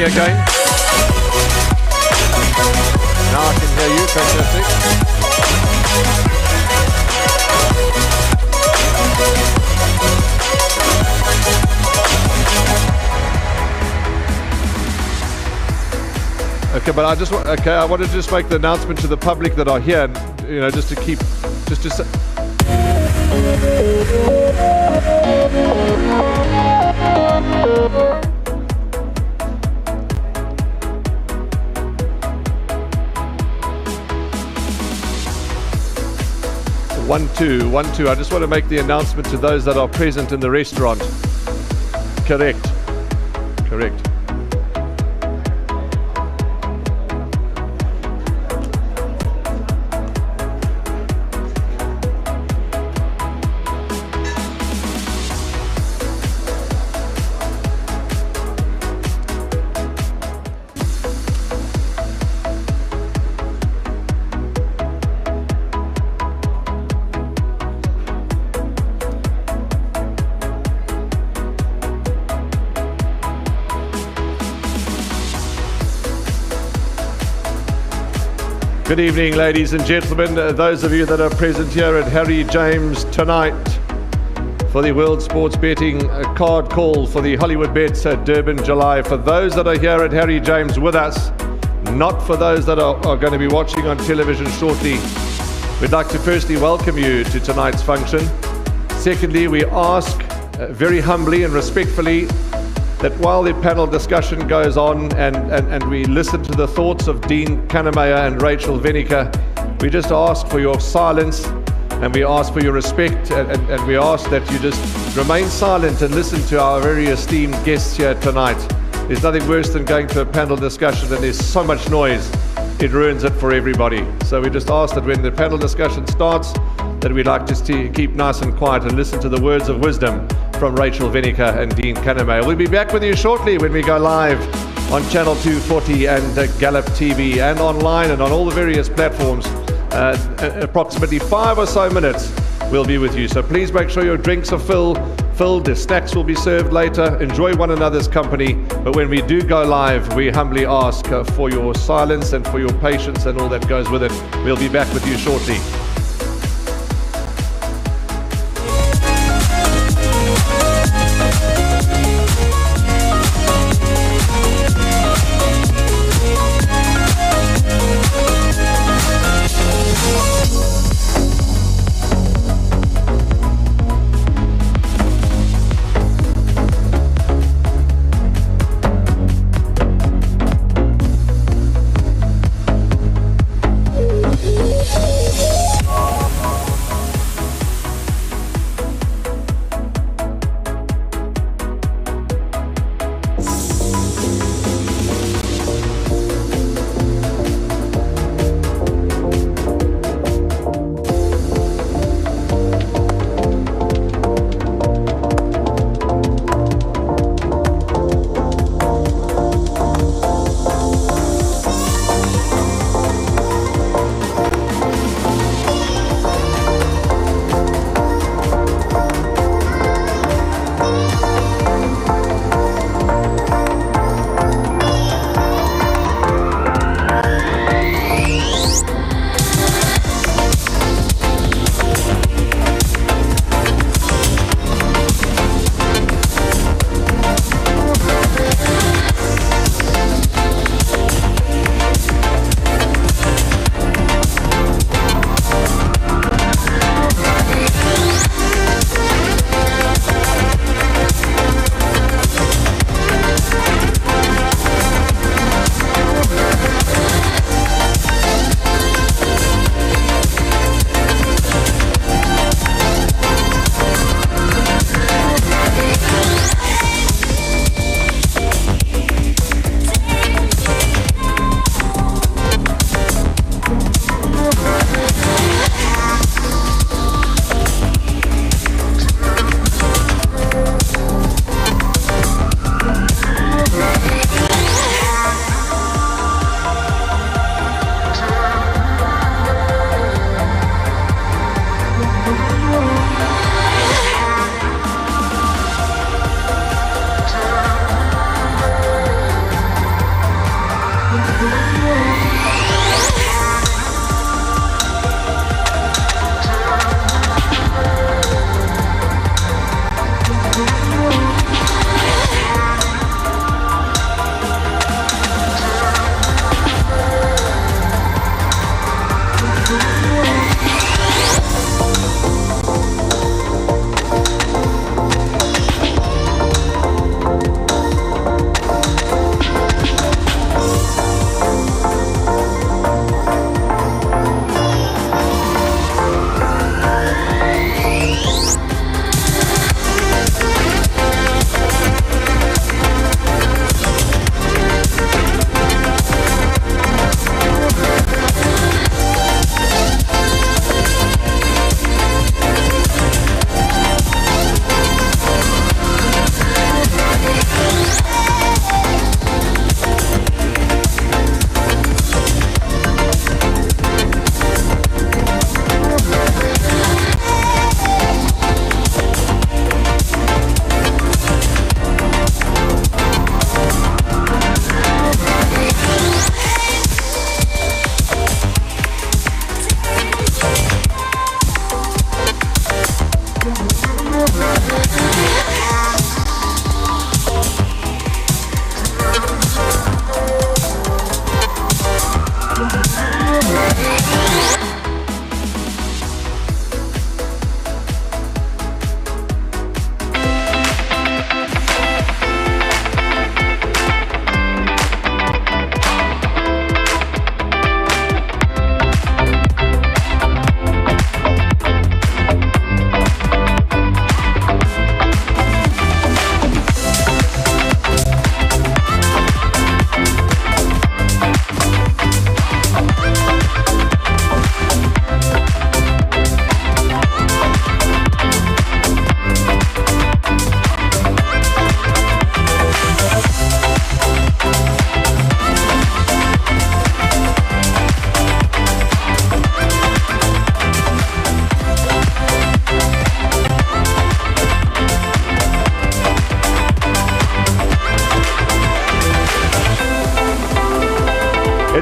again? Now I can hear you. Fantastic. Okay, but I want to just make the announcement to the public that are here, you know, just to keep, just to say. One, two. I just want to make the announcement to those that are present in the restaurant. Correct. Good evening, ladies and gentlemen. Those of you that are present here at Harry James tonight for the World Sports Betting card call for the Hollywoodbets at Durban, July. For those that are here at Harry James with us, not for those that are going to be watching on television shortly, we'd like to firstly welcome you to tonight's function. Secondly, we ask very humbly and respectfully that while the panel discussion goes on and we listen to the thoughts of Dean Kannemeyer and Rachel Venniker, we just ask for your silence and we ask for your respect and we ask that you just remain silent and listen to our very esteemed guests here tonight. There's nothing worse than going to a panel discussion and there's so much noise, it ruins it for everybody. So we just ask that when the panel discussion starts, that we'd like just to keep nice and quiet and listen to the words of wisdom from Rachel Venniker and Dean Kannemeyer. We'll be back with you shortly when we go live on Channel 240 and Gallup TV and online and on all the various platforms. Approximately 5 or so minutes we'll be with you. So please make sure your drinks are filled. The snacks will be served later. Enjoy one another's company. But when we do go live, we humbly ask for your silence and for your patience and all that goes with it. We'll be back with you shortly.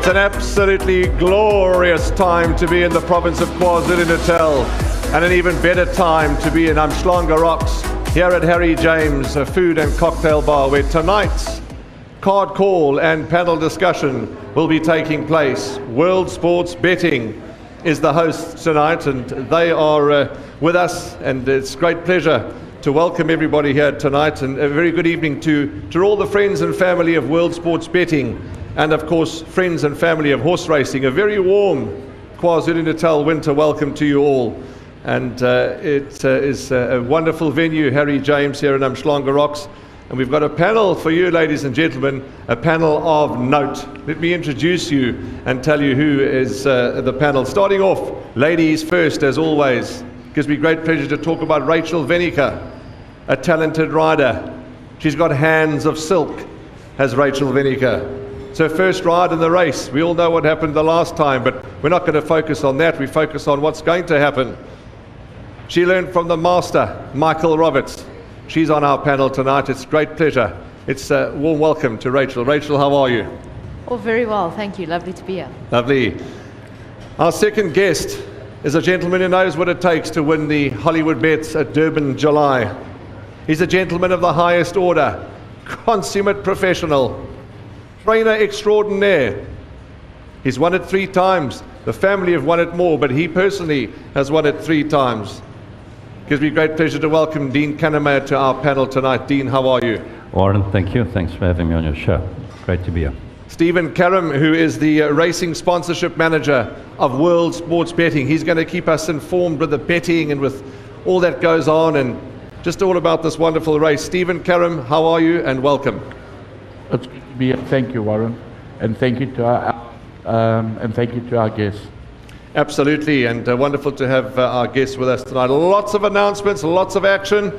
It's an absolutely glorious time to be in the province of KwaZulu-Natal, and an even better time to be in Umhlanga Rocks here at Harry James, a food and cocktail bar, where tonight's card call and panel discussion will be taking place. World Sports Betting is the host tonight, and they are with us, and it's a great pleasure to welcome everybody here tonight, and a very good evening to all the friends and family of World Sports Betting, and of course friends and family of horse racing. A very warm KwaZulu-Natal winter welcome to you all, and it is a wonderful venue, Harry James, here in Umhlanga Rocks, and we've got a panel for you, ladies and gentlemen, a panel of note. Let me introduce you and tell you who is the panel. Starting off, ladies first, as always. Gives me great pleasure to talk about Rachel Venniker, a talented rider. She's got hands of silk, has Rachel Venniker. It's her first ride in the race. We all know what happened the last time, but we're not going to focus on that. We focus on what's going to happen. She learned from the master, Michael Roberts. She's on our panel tonight. It's a great pleasure. It's a warm welcome to Rachel. Rachel, how are you? Oh, very well, thank you. Lovely to be here. Lovely. Our second guest is a gentleman who knows what it takes to win the Hollywoodbets at Durban, July. He's a gentleman of the highest order, consummate professional, trainer extraordinaire. He's won it 3 times. The family have won it more, but he personally has won it 3 times. Gives me great pleasure to welcome Dean Kannemeyer to our panel tonight. Dean, how are you? Warren, thank you. Thanks for having me on your show. Great to be here. Stephen Karam, who is the racing sponsorship manager of World Sports Betting. He's going to keep us informed with the betting and with all that goes on and just all about this wonderful race. Stephen Karam, how are you, and welcome. It's good to be here. Thank you, Warren, and thank you to our guests. Absolutely, and wonderful to have our guests with us tonight. Lots of announcements, lots of action,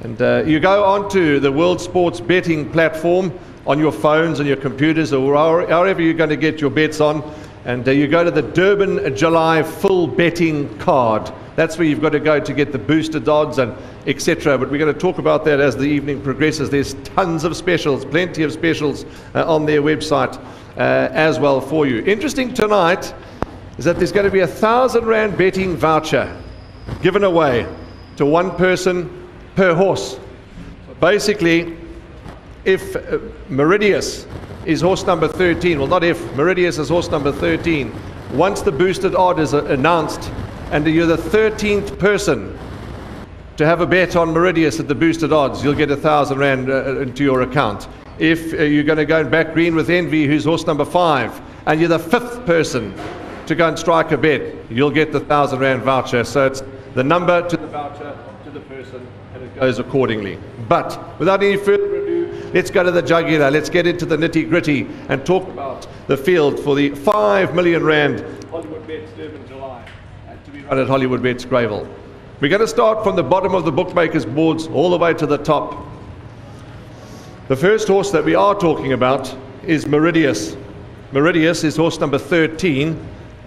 and you go onto the World Sports Betting platform on your phones and your computers, or however you're going to get your bets on, and you go to the Durban July full betting card. That's where you've got to go to get the boosted odds and etc. But we're going to talk about that as the evening progresses. There's tons of specials, plenty of specials on their website as well for you. Interesting tonight is that there's going to be 1,000 Rand betting voucher given away to one person per horse. Basically, if Meridius is horse number 13, well, not if, Meridius is horse number 13, once the boosted odd is announced and you're the 13th person to have a bet on Meridius at the boosted odds, you'll get 1,000 Rand into your account. If you're going to go back green with Envy, who's horse number 5, and you're the 5th person to go and strike a bet, you'll get the 1,000 Rand voucher. So it's the number to the voucher to the person, and it goes accordingly. But without any further ado, let's go to the jugular. Let's get into the nitty-gritty and talk about the field for the 5 million Rand Hollywoodbets Durban July to be run at Hollywoodbets Greyville. We're going to start from the bottom of the bookmakers' boards all the way to the top. The first horse that we are talking about is Meridius. Meridius is horse number 13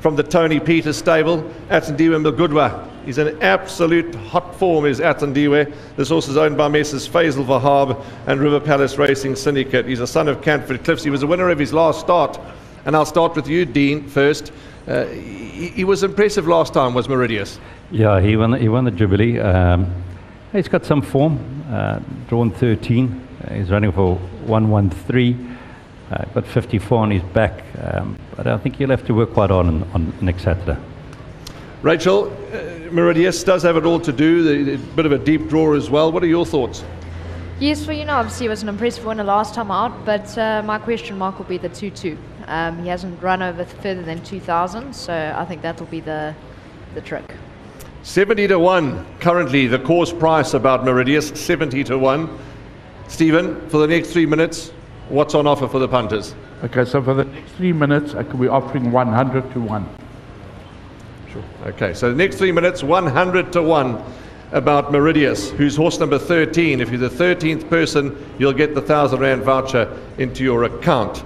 from the Tony Peters stable, Attendiwe Mugudwa. He's in absolute hot form, is Attendiwe. This horse is owned by Messrs. Faisal Vahab and River Palace Racing Syndicate. He's a son of Canford Cliffs. He was a winner of his last start. And I'll start with you, Dean, first. He was impressive last time, was Meridius. Yeah, he won the Jubilee. He's got some form, drawn 13. He's running for 113. Got 54 on his back, but I think he'll have to work quite on next Saturday. Rachel, Meridius does have it all to do, a bit of a deep draw as well. What are your thoughts? Yes, well, obviously it was an impressive winner last time out, but my question mark will be the 2-2. He hasn't run over further than 2,000, so I think that'll be the trick. 70 to 1 currently the course price about Meridius, 70 to 1. Stephen, for the next 3 minutes, what's on offer for the punters? Okay, so for the next 3 minutes, I could be offering 100 to 1. Sure. Okay, so the next 3 minutes, 100 to 1 about Meridius, who's horse number 13. If you're the 13th person, you'll get the 1,000 Rand voucher into your account.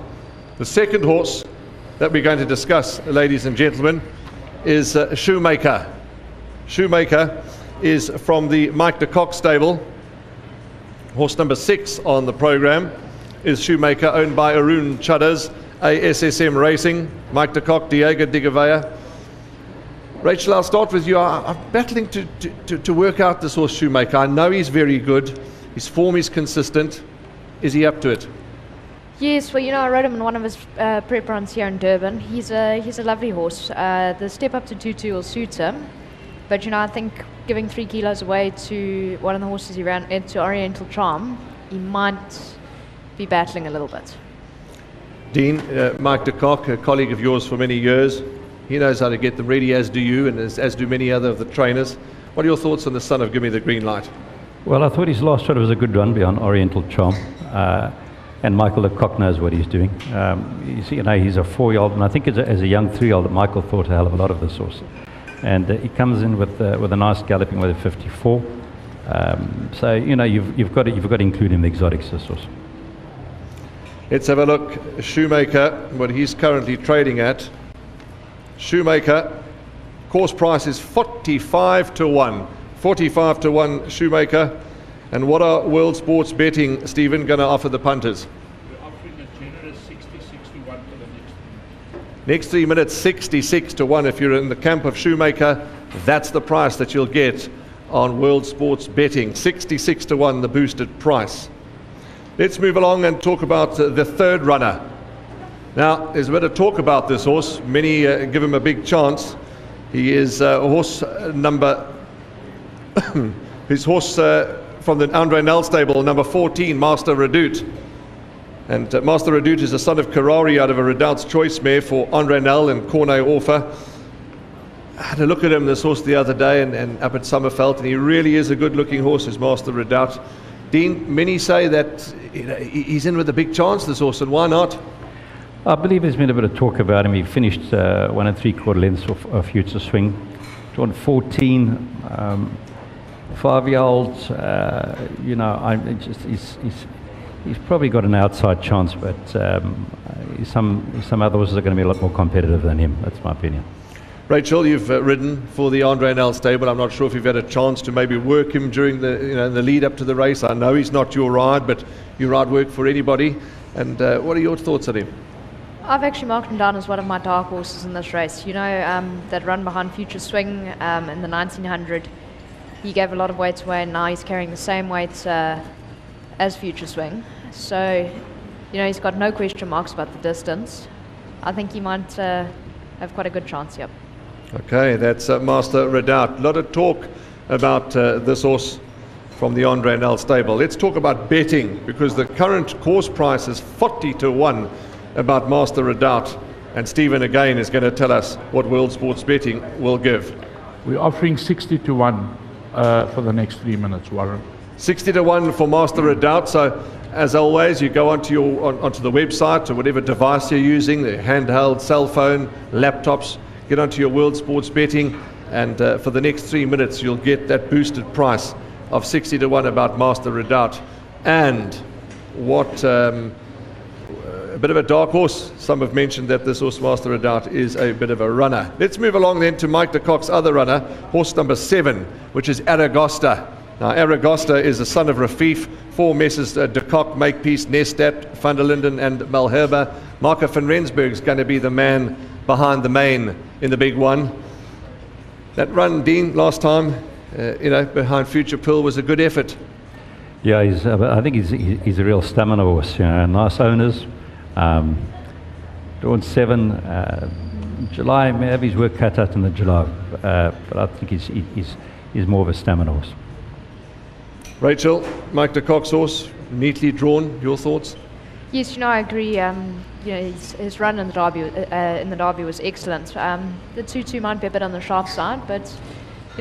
The second horse that we're going to discuss, ladies and gentlemen, is Shoemaker. Shoemaker is from the Mike de Kock stable. Horse number 6 on the program is Shoemaker, owned by Arun Chudders ASSM Racing, Mike de Kock, Diego de Gouveia. Rachel, I'll start with you. I'm battling to work out this horse Shoemaker. I know he's very good. His form is consistent. Is he up to it? Yes, well, I rode him in one of his prep runs here in Durban. He's a lovely horse. The step up to 2-2 will suit him. But, I think giving 3 kilos away to one of the horses he ran into Oriental Charm, he might be battling a little bit. Dean, Mike de Kock, a colleague of yours for many years, he knows how to get them ready, as do you, and as do many other of the trainers. What are your thoughts on the son of Give Me the Green Light? Well, I thought his last shot was a good run beyond Oriental Charm. And Michael de Kock knows what he's doing. He's a 4-year-old, and I think as a young 3-year-old that Michael thought a hell of a lot of this horse. And he comes in with a nice galloping with a 54. So you've got to include in the exotics this horse. Let's have a look. Shoemaker, what he's currently trading at. Shoemaker, course price is 45 to 1. 45 to 1 Shoemaker. And what are World Sports Betting, Stephen, going to offer the punters? We're offering a generous 66 to 1 for the next 3 minutes, 66 to 1. If you're in the camp of Shoemaker, that's the price that you'll get on World Sports Betting. 66 to 1, the boosted price. Let's move along and talk about the third runner. Now, there's a bit of talk about this horse. Many give him a big chance. He is horse number... his horse from the Andre Nel stable, number 14, Master Redoute. And Master Redoute is the son of Karari out of a Redoute's Choice mare for Andre Nel and Cornet Orfer. I had a look at him, this horse, the other day and up at Summerfeld, and he really is a good-looking horse, his Master Redoute. Dean, many say that he's in with a big chance, this horse, and why not? I believe there's been a bit of talk about him. He finished 1 3/4 lengths of Future Swing. Drawn 14, 5-year-old. He's probably got an outside chance, but some other horses are going to be a lot more competitive than him. That's my opinion. Rachel, you've ridden for the Andre Nel stable. I'm not sure if you've had a chance to maybe work him during the lead up to the race. I know he's not your ride, but your ride work for anybody. And what are your thoughts on him? I've actually marked him down as one of my dark horses in this race. That run behind Future Swing in the 1900. He gave a lot of weight away, and now he's carrying the same weight as Future Swing. So, he's got no question marks about the distance. I think he might have quite a good chance, yep. Okay, that's Master Redoute. A lot of talk about this horse from the Andre Nel stable. Let's talk about betting, because the current course price is 40 to 1 about Master Redoute. And Stephen again is going to tell us what World Sports Betting will give. We're offering 60 to 1 for the next 3 minutes, Warren. 60 to 1 for Master Redoute. So, as always, you go onto the website or whatever device you're using, the handheld, cell phone, laptops, get onto your World Sports Betting, and for the next 3 minutes you'll get that boosted price of 60 to 1 about Master Redoute. And what a bit of a dark horse. Some have mentioned that this horse, Master Redoute, is a bit of a runner. Let's move along then to Mike de Kock's other runner, horse number 7, which is Aragosta. Now, Aragosta is the son of Rafif, 4 messes de Kock, Makepeace, Nestat, van der Linden and Malherbe. Marco van Rensburg's going to be the man behind the mane in the big one. That run, Dean, last time, behind Future Pill was a good effort. Yeah, I think he's a real stamina horse. Nice owners. Drawn 7. July, may have his work cut out in the July, but I think he's more of a stamina horse. Rachel, Mike de Kock's horse, neatly drawn. Your thoughts? Yes, I agree. His run in the Derby was excellent. The 2-2 might be a bit on the sharp side, but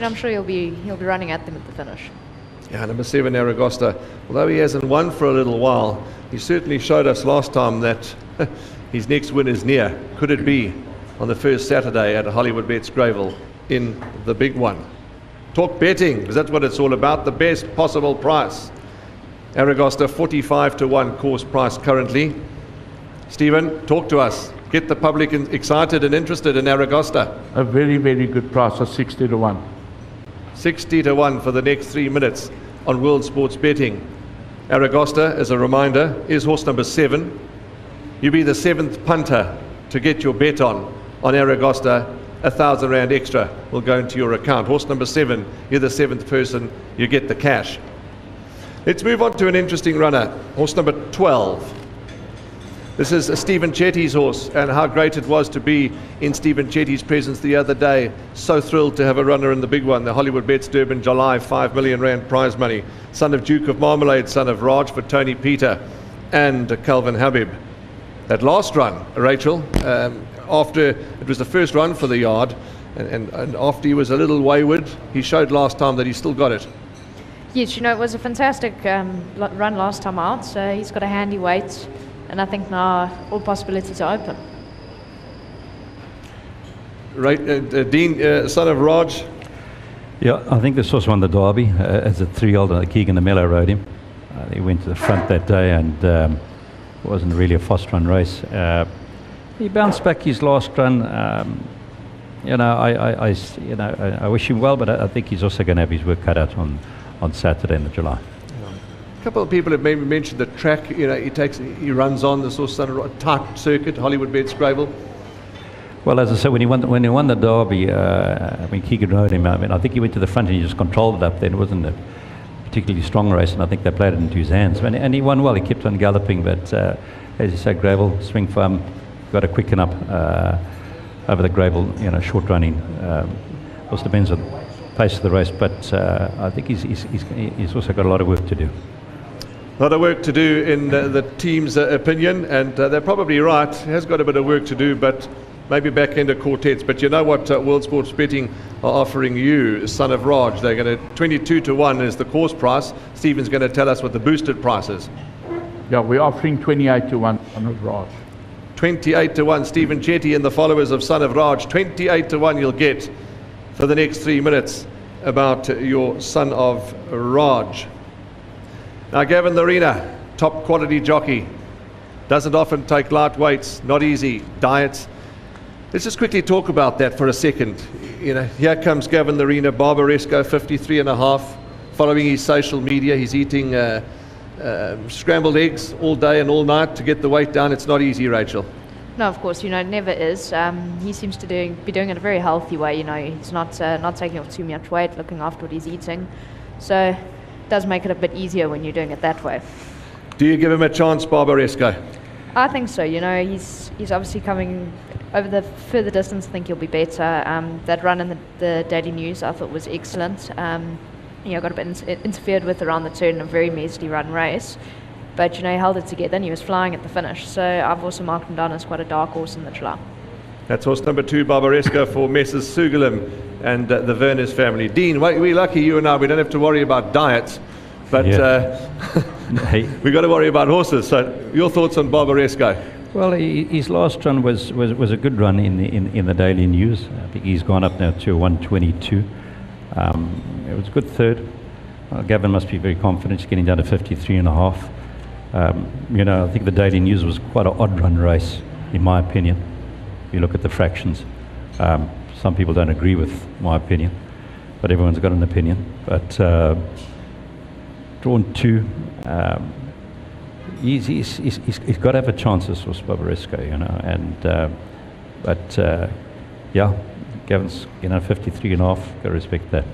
I'm sure he'll be running at them at the finish. Yeah, number 7, Aragosta. Although he hasn't won for a little while, he certainly showed us last time that his next win is near. Could it be on the first Saturday at Hollywoodbets Gravel in the big one? Talk betting, because that's what it's all about, the best possible price. Aragosta 45 to 1 course price currently. Stephen, talk to us. Get the public excited and interested in Aragosta. A very, very good price of 60 to 1. 60 to 1 for the next 3 minutes on World Sports Betting. Aragosta, as a reminder, is horse number 7. You be the 7th punter to get your bet on Aragosta. 1,000 rand extra will go into your account. Horse number 7, you're the 7th person, you get the cash. Let's move on to an interesting runner. Horse number 12. This is Stephen Chetty's horse, and how great it was to be in Stephen Chetty's presence the other day. So thrilled to have a runner in the big one, the Hollywoodbets Durban July, 5 million rand prize money. Son of Duke of Marmalade, son of Raj for Tony Peter and Calvin Habib. That last run, Rachel, after it was the first run for the yard, and after he was a little wayward, he showed last time that he still got it. Yes, it was a fantastic run last time out, so he's got a handy weight. And I think now all possibilities are open. Right, Dean, son of Raj. Yeah, I think this horse won the Derby as a 3-year-old. Keegan DeMello rode him. He went to the front that day, and it wasn't really a fast run race. He bounced back his last run. I wish him well, but I think he's also going to have his work cut out on Saturday in the July. A couple of people have maybe mentioned the track. He runs on this sort of tight circuit, Hollywoodbets Gravel. Well, as I said, when he won the Derby, Keegan rode him. I think he went to the front and he just controlled it up there. It wasn't a particularly strong race, and I think they played it into his hands. And he won well. He kept on galloping, but as you say, Gravel swing for him. Got to quicken up over the Gravel. Short running. Also depends on the pace of the race, but I think he's also got a lot of work to do. A lot of work to do in the team's opinion, and they're probably right. He has got a bit of work to do, but maybe back into quartets. But you know what World Sports Betting are offering you, son of Raj. They're going to 22-1 is the course price. Stephen's going to tell us what the boosted price is. Yeah, we're offering 28-1 son of Raj. 28-1, Stephen Chetty and the followers of son of Raj. 28-1 you'll get for the next 3 minutes about your son of Raj. Now, Gavin Larena, top quality jockey, doesn't often take light weights, not easy, diets. Let's just quickly talk about that for a second. Here comes Gavin Larena, Barbaresco, 53.5, following his social media. He's eating scrambled eggs all day and all night to get the weight down. It's not easy, Rachel. No, of course, it never is. He seems to be doing it in a very healthy way. He's not taking off too much weight, looking after what he's eating. So it does make it a bit easier when you're doing it that way. Do you give him a chance, Barbaresco? I think so. He's obviously coming over the further distance. I think he'll be better. That run in the Daily News I thought was excellent. Got a bit interfered with around the turn in a very measly run race. But, he held it together and he was flying at the finish. So I've also marked him down as quite a dark horse in the July. That's horse number 2, Barbaresco, for Messrs. Sugalim and the Verners family. Dean, we're lucky, you and I, we don't have to worry about diets. But we've got to worry about horses. So your thoughts on Barbaresco? Well, his last run was a good run in the Daily News. I think he's gone up now to 122. It was a good third. Gavin must be very confident. He's getting down to 53.5. I think the Daily News was quite an odd run race, in my opinion. If you look at the fractions, some people don't agree with my opinion, but everyone's got an opinion. But drawn 2, he's got to have a chance as Barbaresco, Gavin's 53.5. Got to respect that.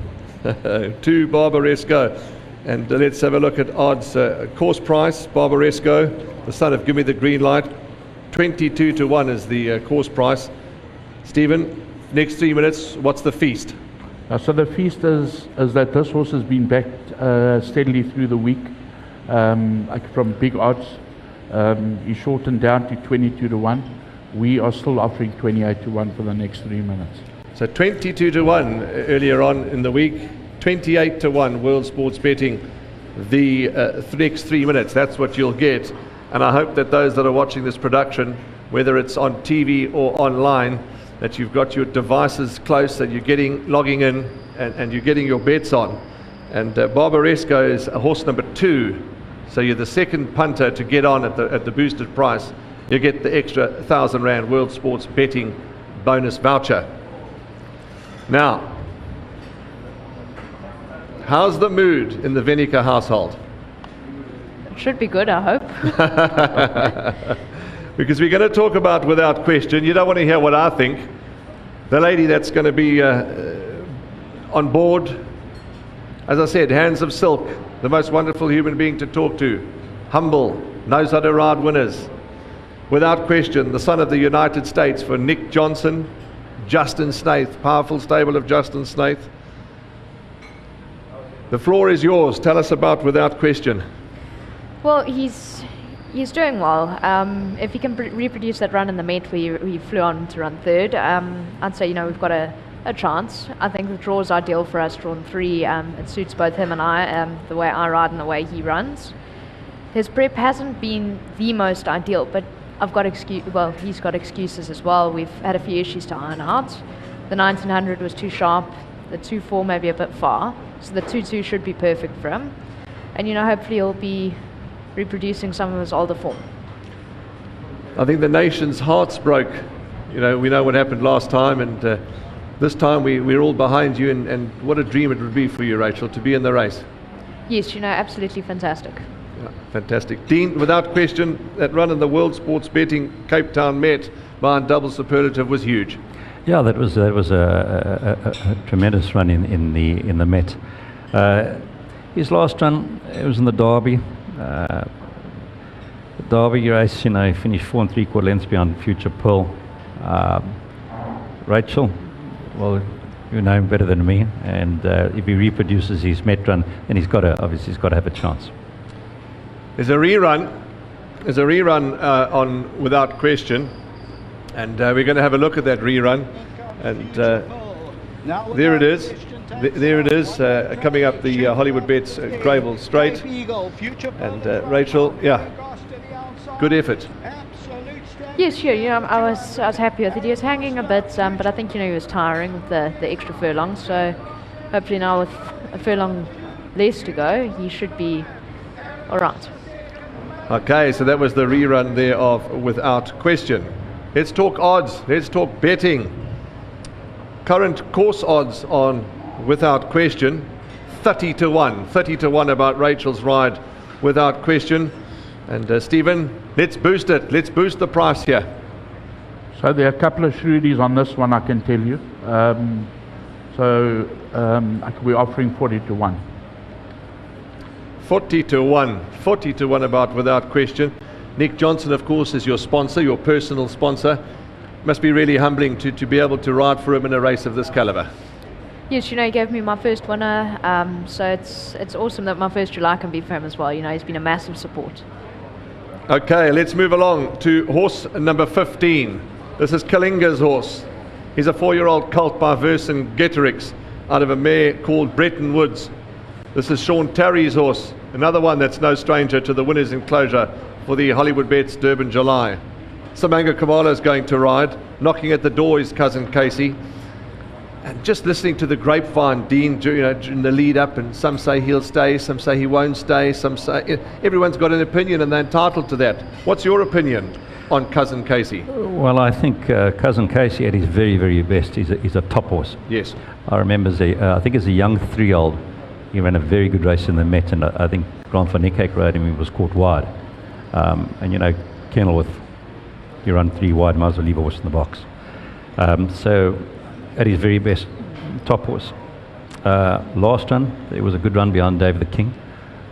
2, Barbaresco. And let's have a look at odds. Course price, Barbaresco, the son of Give Me the Green Light. 22-1 is the course price. Stephen, next 3 minutes, what's the feast? So the feast is that this horse has been backed steadily through the week from big odds. He shortened down to 22-1. We are still offering 28-1 for the next 3 minutes. So 22-1 earlier on in the week, 28-1 World Sports Betting. The next 3 minutes, that's what you'll get. And I hope that those that are watching this production, whether it's on TV or online, that you've got your devices close and you're logging in and you're getting your bets on. And Barbaresco is a horse number 2, so you're the second punter to get on at the boosted price. You get the extra 1,000 Rand World Sports Betting bonus voucher. Now, how's the mood in the Venniker household? It should be good, I hope. Because we're going to talk about Without Question. You don't want to hear what I think. The lady that's going to be on board, as I said, hands of silk, the most wonderful human being to talk to, humble, knows how to ride winners. Without question, the son of the United States for Nick Johnson, Justin Snaith, powerful stable of Justin Snaith. The floor is yours. Tell us about Without Question. Well, he's doing well. If he can reproduce that run in the Met where he flew on to run third, I'd say, we've got a chance. I think the draw is ideal for us, drawn 3. It suits both him and I, the way I ride and the way he runs. His prep hasn't been the most ideal, but he's got excuses as well. We've had a few issues to iron out. The 1900 was too sharp, the 2.4 maybe a bit far, so the 2.2 should be perfect for him. And hopefully he'll be reproducing some of his older form. I think the nation's hearts broke. We know what happened last time, and this time we're all behind you, and what a dream it would be for you, Rachel, to be in the race. Yes, absolutely fantastic. Yeah, fantastic. Dean, without question, that run in the World Sports Betting Cape Town Met behind Double Superlative was huge. Yeah, that was a tremendous run in the Met. His last run, it was in the Derby. The Derby race, he finished 4 3/4 lengths behind Future Pearl. Rachel, well, you know him better than me, and if he reproduces his Met run, then he's got to have a chance. There's a rerun on Without Question, and we're going to have a look at that rerun. And there it is. There it is, coming up the Hollywoodbets Gravel Straight. And Rachel, yeah, good effort. Yes, sure. I was happy with it. He was hanging a bit, but I think he was tiring with the extra furlong. So hopefully now with a furlong less to go, he should be all right. Okay, so that was the rerun there of Without Question. Let's talk odds. Let's talk betting. Current course odds on Without Question, 30 to 1. 30 to 1 about Rachel's ride Without Question. And Stephen, let's boost it. Let's boost the price here. So there are a couple of shrewdies on this one, I can tell you. We're offering 40 to 1. 40 to 1. 40 to 1 about Without Question. Nick Johnson, of course, is your sponsor, your personal sponsor. Must be really humbling to be able to ride for him in a race of this caliber. Yes, he gave me my first winner, so it's awesome that my first July can be for him as well. He's been a massive support. Okay, let's move along to horse number 15. This is Kalinga's horse. He's a 4-year-old colt by Versen Getterix out of a mare called Bretton Woods. This is Sean Tarry's horse, another one that's no stranger to the winner's enclosure for the Hollywoodbets Durban July. Samanga Kamala is going to ride. Knocking at the door is Cousin Casey. And just listening to the grapevine, Dean, during the lead up, and some say he'll stay, some say he won't stay, some say... Everyone's got an opinion and they're entitled to that. What's your opinion on Cousin Casey? Well, I think Cousin Casey at his very, very best is a top horse. Yes. I remember I think as a young 3-year-old, he ran a very good race in the Met, and I think Grant van Niekerk rode him, he was caught wide. Kenilworth, you run 3 wide, might as well leave a horse in the box. So at his very best, top horse. Last run, it was a good run behind David the King,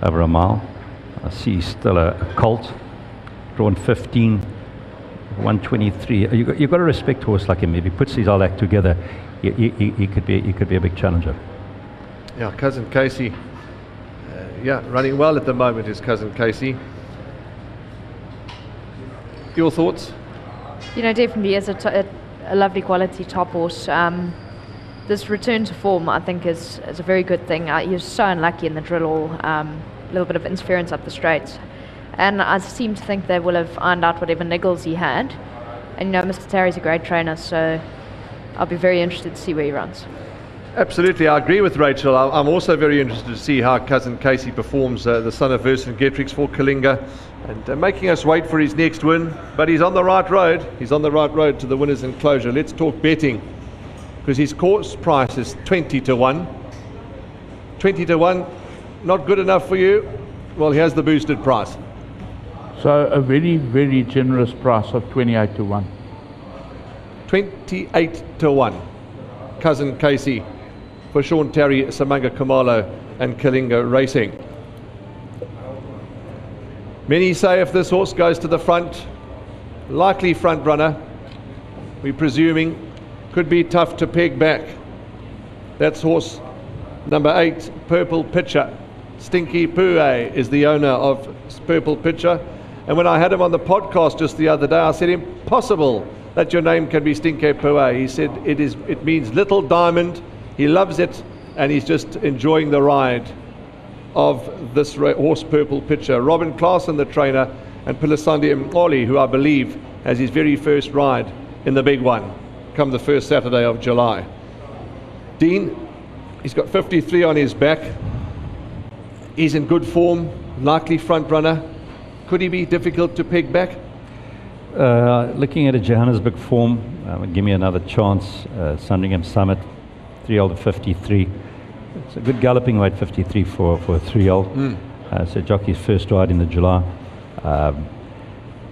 over a mile. I see he's still a colt, drawn 15, 123. You've got to respect a horse like him. If he puts his whole act together, he could be a big challenger. Yeah, Cousin Casey, running well at the moment is Cousin Casey. Your thoughts? Definitely is a lovely quality top horse. This return to form, I think, is a very good thing. He was so unlucky in the drill, a little bit of interference up the straight. And I seem to think they will have ironed out whatever niggles he had. And Mr. Terry's a great trainer, so I'll be very interested to see where he runs. Absolutely, I agree with Rachel. I'm also very interested to see how Cousin Casey performs, the son of Versen Gettrix for Kalinga, and making us wait for his next win. But he's on the right road. He's on the right road to the winner's enclosure. Let's talk betting, because his course price is 20 to 1. 20 to 1, not good enough for you? Well, here's the boosted price. So a very, very generous price of 28 to 1. 28 to 1. Cousin Casey for Sean Terry, Samanga Kumalo and Kalinga Racing. Many say if this horse goes to the front, likely front runner, we're presuming, could be tough to peg back. That's horse number 8, Purple Pitcher. Stinky Pue is the owner of Purple Pitcher. And when I had him on the podcast just the other day, I said, impossible that your name can be Stinky Pue. He said, it means little diamond. He loves it, and he's just enjoying the ride of this horse Purple Pitcher. Robin Klaasen, the trainer, and Pilasandi Mqoli, who I believe has his very first ride in the big one, come the first Saturday of July. Dean, he's got 53 on his back. He's in good form, likely front runner. Could he be difficult to peg back? Looking at a Johannesburg form, give me another chance. Sandringham Summit, 3-year-old 53. It's a good galloping weight, 53 for a 3-year-old. So jockey's first ride in the July.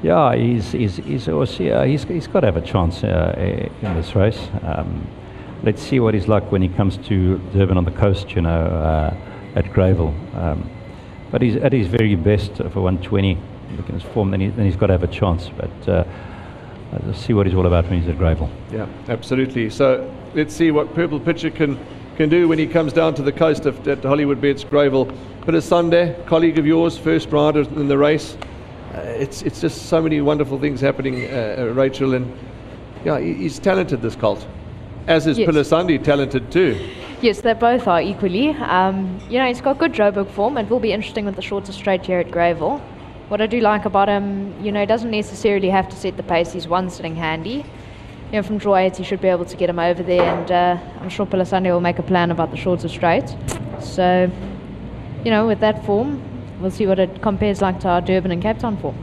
Yeah, he's got to have a chance in this race. Let's see what he's like when he comes to Durban on the coast, you know, at Greyville. But he's at his very best for 120. Looking at his form, then he's got to have a chance. But let's see what he's all about when he's at Greyville. Yeah, absolutely. So let's see what Purple Pitcher can do when he comes down to the coast at Hollywoodbets Greyville. But a Sunday, colleague of yours, first rider in the race. It's just so many wonderful things happening, Rachel, and yeah, he's talented, this colt, as is Pilasandi talented too. Yes, they both are equally. You know, he's got good Joburg form. It will be interesting with the shorter straight here at Greyville. What I do like about him, you know, he doesn't necessarily have to set the pace. He's one sitting handy. You know, from draw 8, he should be able to get him over there, and I'm sure Pilasandi will make a plan about the shorter straight. So, you know, with that form, we'll see what it compares like to our Durban and Cape Town form.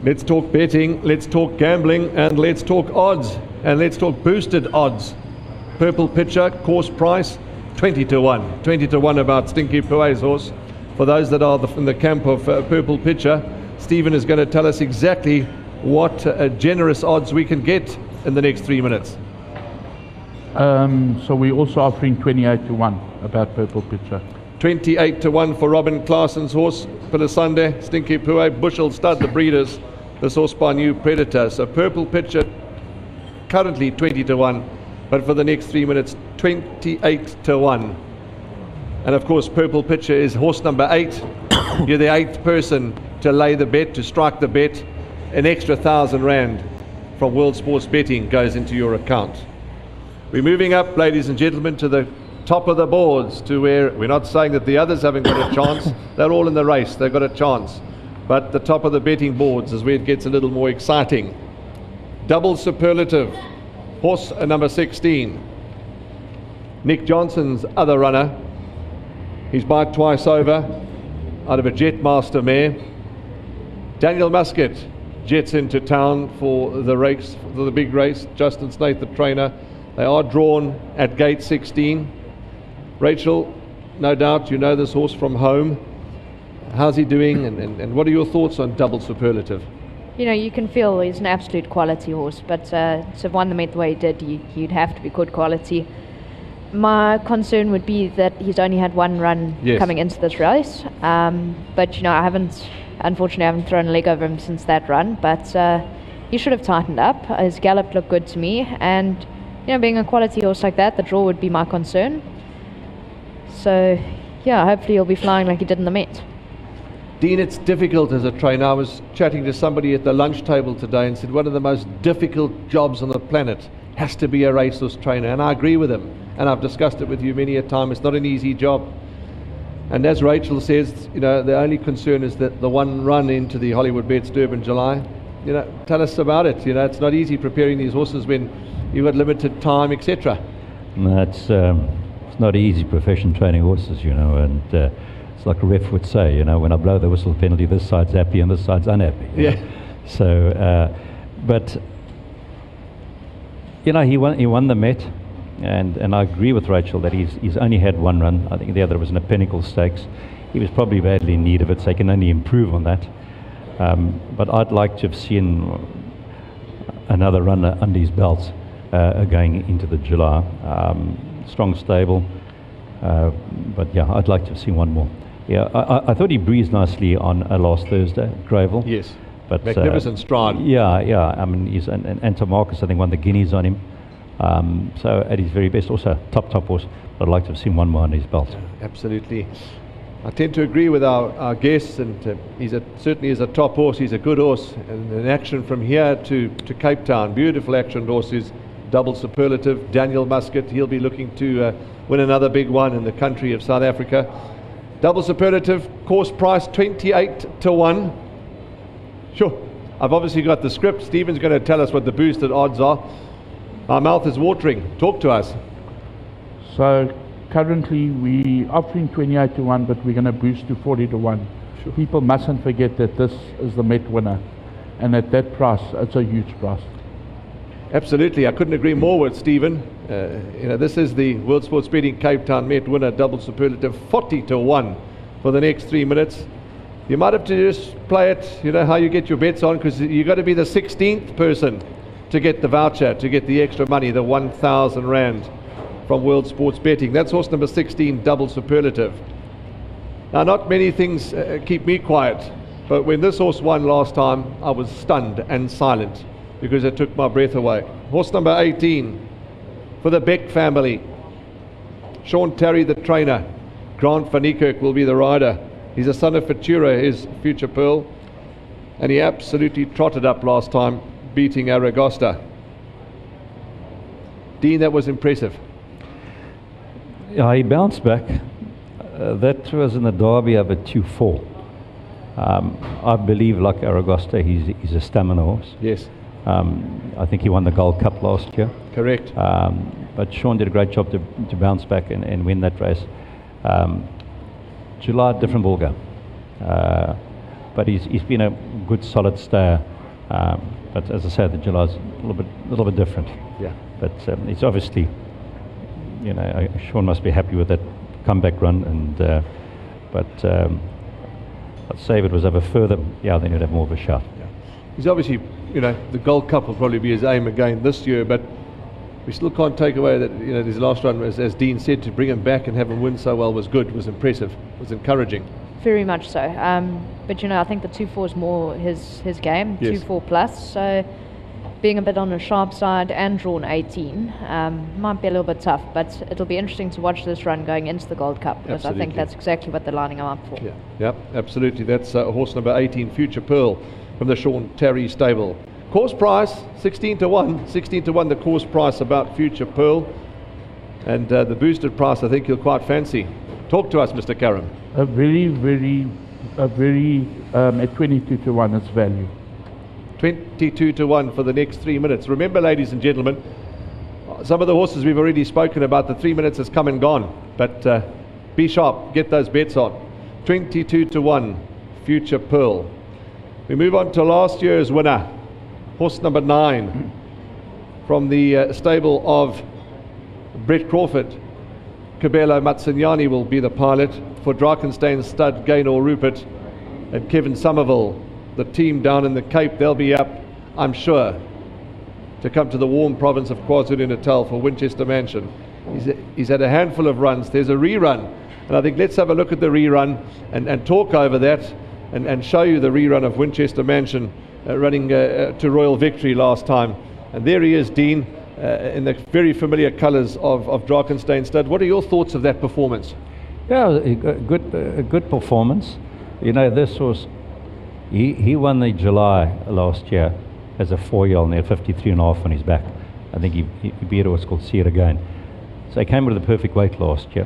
Let's talk betting, let's talk gambling, and let's talk odds, and let's talk boosted odds. Purple Pitcher, course price, 20 to 1. 20 to 1 about Stinky Pue's horse. For those that are in the camp of Purple Pitcher, Stephen is going to tell us exactly what generous odds we can get in the next 3 minutes. So we're also offering 28 to 1 about Purple Pitcher. 28 to 1 for Robin Klaasen's horse, Pilasande, Stinky Pue, Bushel Stud, the breeders, this horse by New Predator. So Purple Pitcher currently 20 to 1, but for the next 3 minutes, 28 to 1. And of course, Purple Pitcher is horse number 8. You're the 8th person to lay the bet, to strike the bet. An extra 1,000 Rand from World Sports Betting goes into your account. We're moving up, ladies and gentlemen, to the top of the boards, to where we're not saying that the others haven't got a chance. They're all in the race, they've got a chance. But the top of the betting boards is where it gets a little more exciting. Double Superlative, horse number 16. Nick Johnson's other runner. He's biked twice over out of a Jetmaster mare. Daniel Muscat jets into town for the race, for the big race. Justin Snaith, the trainer. They are drawn at gate 16. Rachel, no doubt you know this horse from home. How's he doing, and what are your thoughts on Double Superlative? You know, you can feel he's an absolute quality horse, but to have won the Met the way he did, he'd have to be good quality. My concern would be that he's only had one run coming into this race, but you know, unfortunately I haven't thrown a leg over him since that run, but he should have tightened up. His gallop looked good to me, and you know, being a quality horse like that, the draw would be my concern. So yeah, hopefully he'll be flying like he did in the Met. Dean, it's difficult as a trainer. I was chatting to somebody at the lunch table today and said one of the most difficult jobs on the planet has to be a racehorse trainer, and I agree with him, and I've discussed it with you many a time. It's not an easy job, and as Rachel says, you know, the only concern is that the one run into the Hollywoodbets Durban July. You know, tell us about it. You know, it's not easy preparing these horses when you've got limited time, etc. No, it's not an easy profession training horses, you know, and it's like a ref would say, you know, when I blow the whistle penalty, this side's happy and this side's unhappy. Yeah. So, but you know, he won the Met, and I agree with Rachel that he's only had one run. I think the other was in a Pinnacle Stakes. He was probably badly in need of it, so he can only improve on that. But I'd like to have seen another runner under his belt going into the July. Strong stable, but yeah, I'd like to have seen one more. Yeah, I thought he breezed nicely on last Thursday at Gravel. Yes, but magnificent stride. Yeah. I mean, he's and Antomarcus, I think, won the Guineas on him. So at his very best, also top horse. But I'd like to have seen one more under his belt. Absolutely. I tend to agree with our guests, and certainly is a top horse. He's a good horse, and an action from here to Cape Town. Beautiful action horses, double superlative. Daniel Muscat, he'll be looking to win another big one in the country of South Africa. Double superlative, course price 28 to 1. Sure, I've obviously got the script. Stephen's going to tell us what the boosted odds are. Our mouth is watering. Talk to us. So currently we offering 28 to 1, but we're going to boost to 40 to 1. Sure. People mustn't forget that this is the Met winner, and at that price, it's a huge price. Absolutely, I couldn't agree more with Stephen. This is the World Sports Betting Cape Town Met winner, double superlative, 40 to 1 for the next 3 minutes. You might have to just play it, you know how you get your bets on, because you've got to be the 16th person to get the voucher, to get the extra money, the 1,000 Rand from World Sports Betting. That's horse number 16, double superlative. Now, not many things keep me quiet, but when this horse won last time, I was stunned and silent because it took my breath away. Horse number 18 for the Beck family. Sean Terry, the trainer. Grant van Niekerk will be the rider. He's a son of Futura, his Future Pearl, and he absolutely trotted up last time, beating Aragosta. Dean, that was impressive. Yeah, he bounced back. That was in the Derby over 2-4. I believe, like Aragosta, he's a stamina horse. Yes. I think he won the Gold Cup last year. Correct. But Sean did a great job to bounce back and win that race. July, different ballgame. But he's been a good, solid stayer. But as I said, the July's a little bit different. Yeah. But it's obviously, Sean must be happy with that comeback run. And but I'd say if it was ever further, then he'd have more of a shot. Yeah. He's obviously, the Gold Cup will probably be his aim again this year, but we still can't take away that his last run, as Dean said, to bring him back and have him win so well was good, was impressive, was encouraging. Very much so. But I think the 2-4 is more his game, yes. 2-4 plus. So being a bit on the sharp side and drawn 18 might be a little bit tough, but it'll be interesting to watch this run going into the Gold Cup, because Absolutely. I think that's exactly what they're lining him up for. Yeah, yep, absolutely. That's horse number 18, Future Pearl, from the Sean Terry stable. Course price 16 to 1. 16 to 1 the course price about Future Pearl, and the boosted price I think you'll quite fancy. Talk to us, Mr. Karam. A very at 22 to 1 is value. 22 to 1 for the next 3 minutes. Remember, ladies and gentlemen, some of the horses we've already spoken about, the 3 minutes has come and gone, but be sharp, get those bets on. 22 to 1 Future Pearl. We move on to last year's winner, horse number 9 from the stable of Brett Crawford. Cabello Matsignani will be the pilot. For Drakenstein stud Gaynor Rupert and Kevin Somerville, the team down in the Cape, they'll be up, I'm sure, to come to the warm province of KwaZulu-Natal for Winchester Mansion. He's had a handful of runs. There's a rerun, and I think let's have a look at the rerun and talk over that and show you the rerun of Winchester Mansion running to royal victory last time. And there he is, Dean, in the very familiar colours of Drakenstein stud. What are your thoughts of that performance? Yeah, a good performance. This was, he won the July last year as a 4-year-old, and he had 53.5 on his back. I think he beat what's called See It Again. So he came with the perfect weight last year.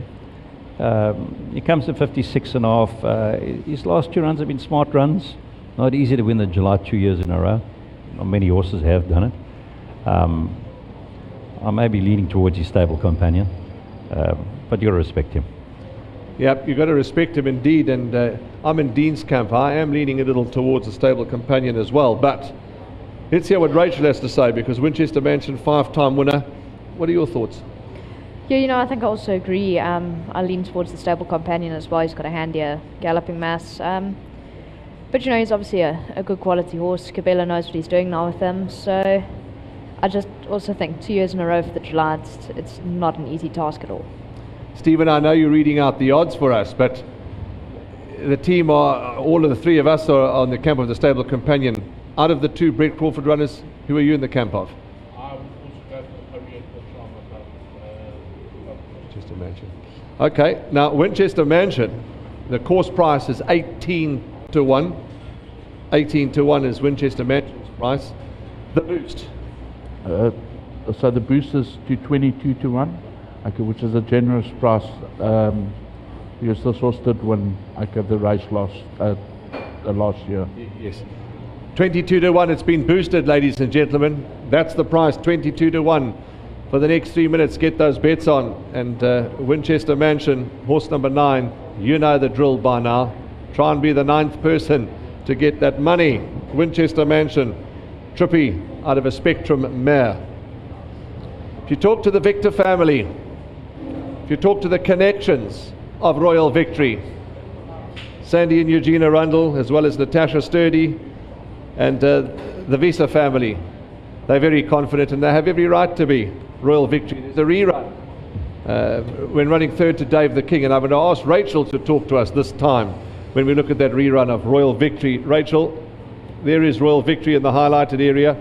He comes to 56.5. His last 2 runs have been smart runs. Not easy to win the July 2 years in a row. Not many horses have done it. I may be leaning towards his stable companion, but you've got to respect him. Yep, you've got to respect him indeed, and I'm in Dean's camp. I am leaning a little towards a stable companion as well, but let's hear what Rachel has to say, because Winchester Mansion, 5-time winner. What are your thoughts? Yeah, I think I also agree. I lean towards the stable companion as well. He's got a handier galloping mass. But he's obviously a good quality horse. Cabela knows what he's doing now with him. So I just also think 2 years in a row for the July, it's not an easy task at all. Stephen, I know you're reading out the odds for us, but the team all of the three of us are on the camp of the Stable Companion. Out of the two Brett Crawford runners, who are you in the camp of? I would also go for Oriental Charm Winchester Mansion. Okay, now Winchester Mansion, the course price is 18 to 1. 18 to 1 is Winchester Mansion's price. The boost. So the boost is to 22 to 1, okay, which is a generous price. Because this horse did win the race last year. Yes. 22 to 1, it's been boosted, ladies and gentlemen. That's the price, 22 to 1. For the next 3 minutes, get those bets on. And Winchester Mansion, horse number 9, you know the drill by now. Try and be the 9th person to get that money. Winchester Mansion, Trippy out of a Spectrum mare. If you talk to the Victor family, if you talk to the connections of Royal Victory, Sandy and Eugenia Rundle, as well as Natasha Sturdy, and the Visa family, they're very confident, and they have every right to be. Royal Victory. There's a rerun when running third to Dave the King, and I'm going to ask Rachel to talk to us this time when we look at that rerun of Royal Victory. Rachel, there is Royal Victory in the highlighted area.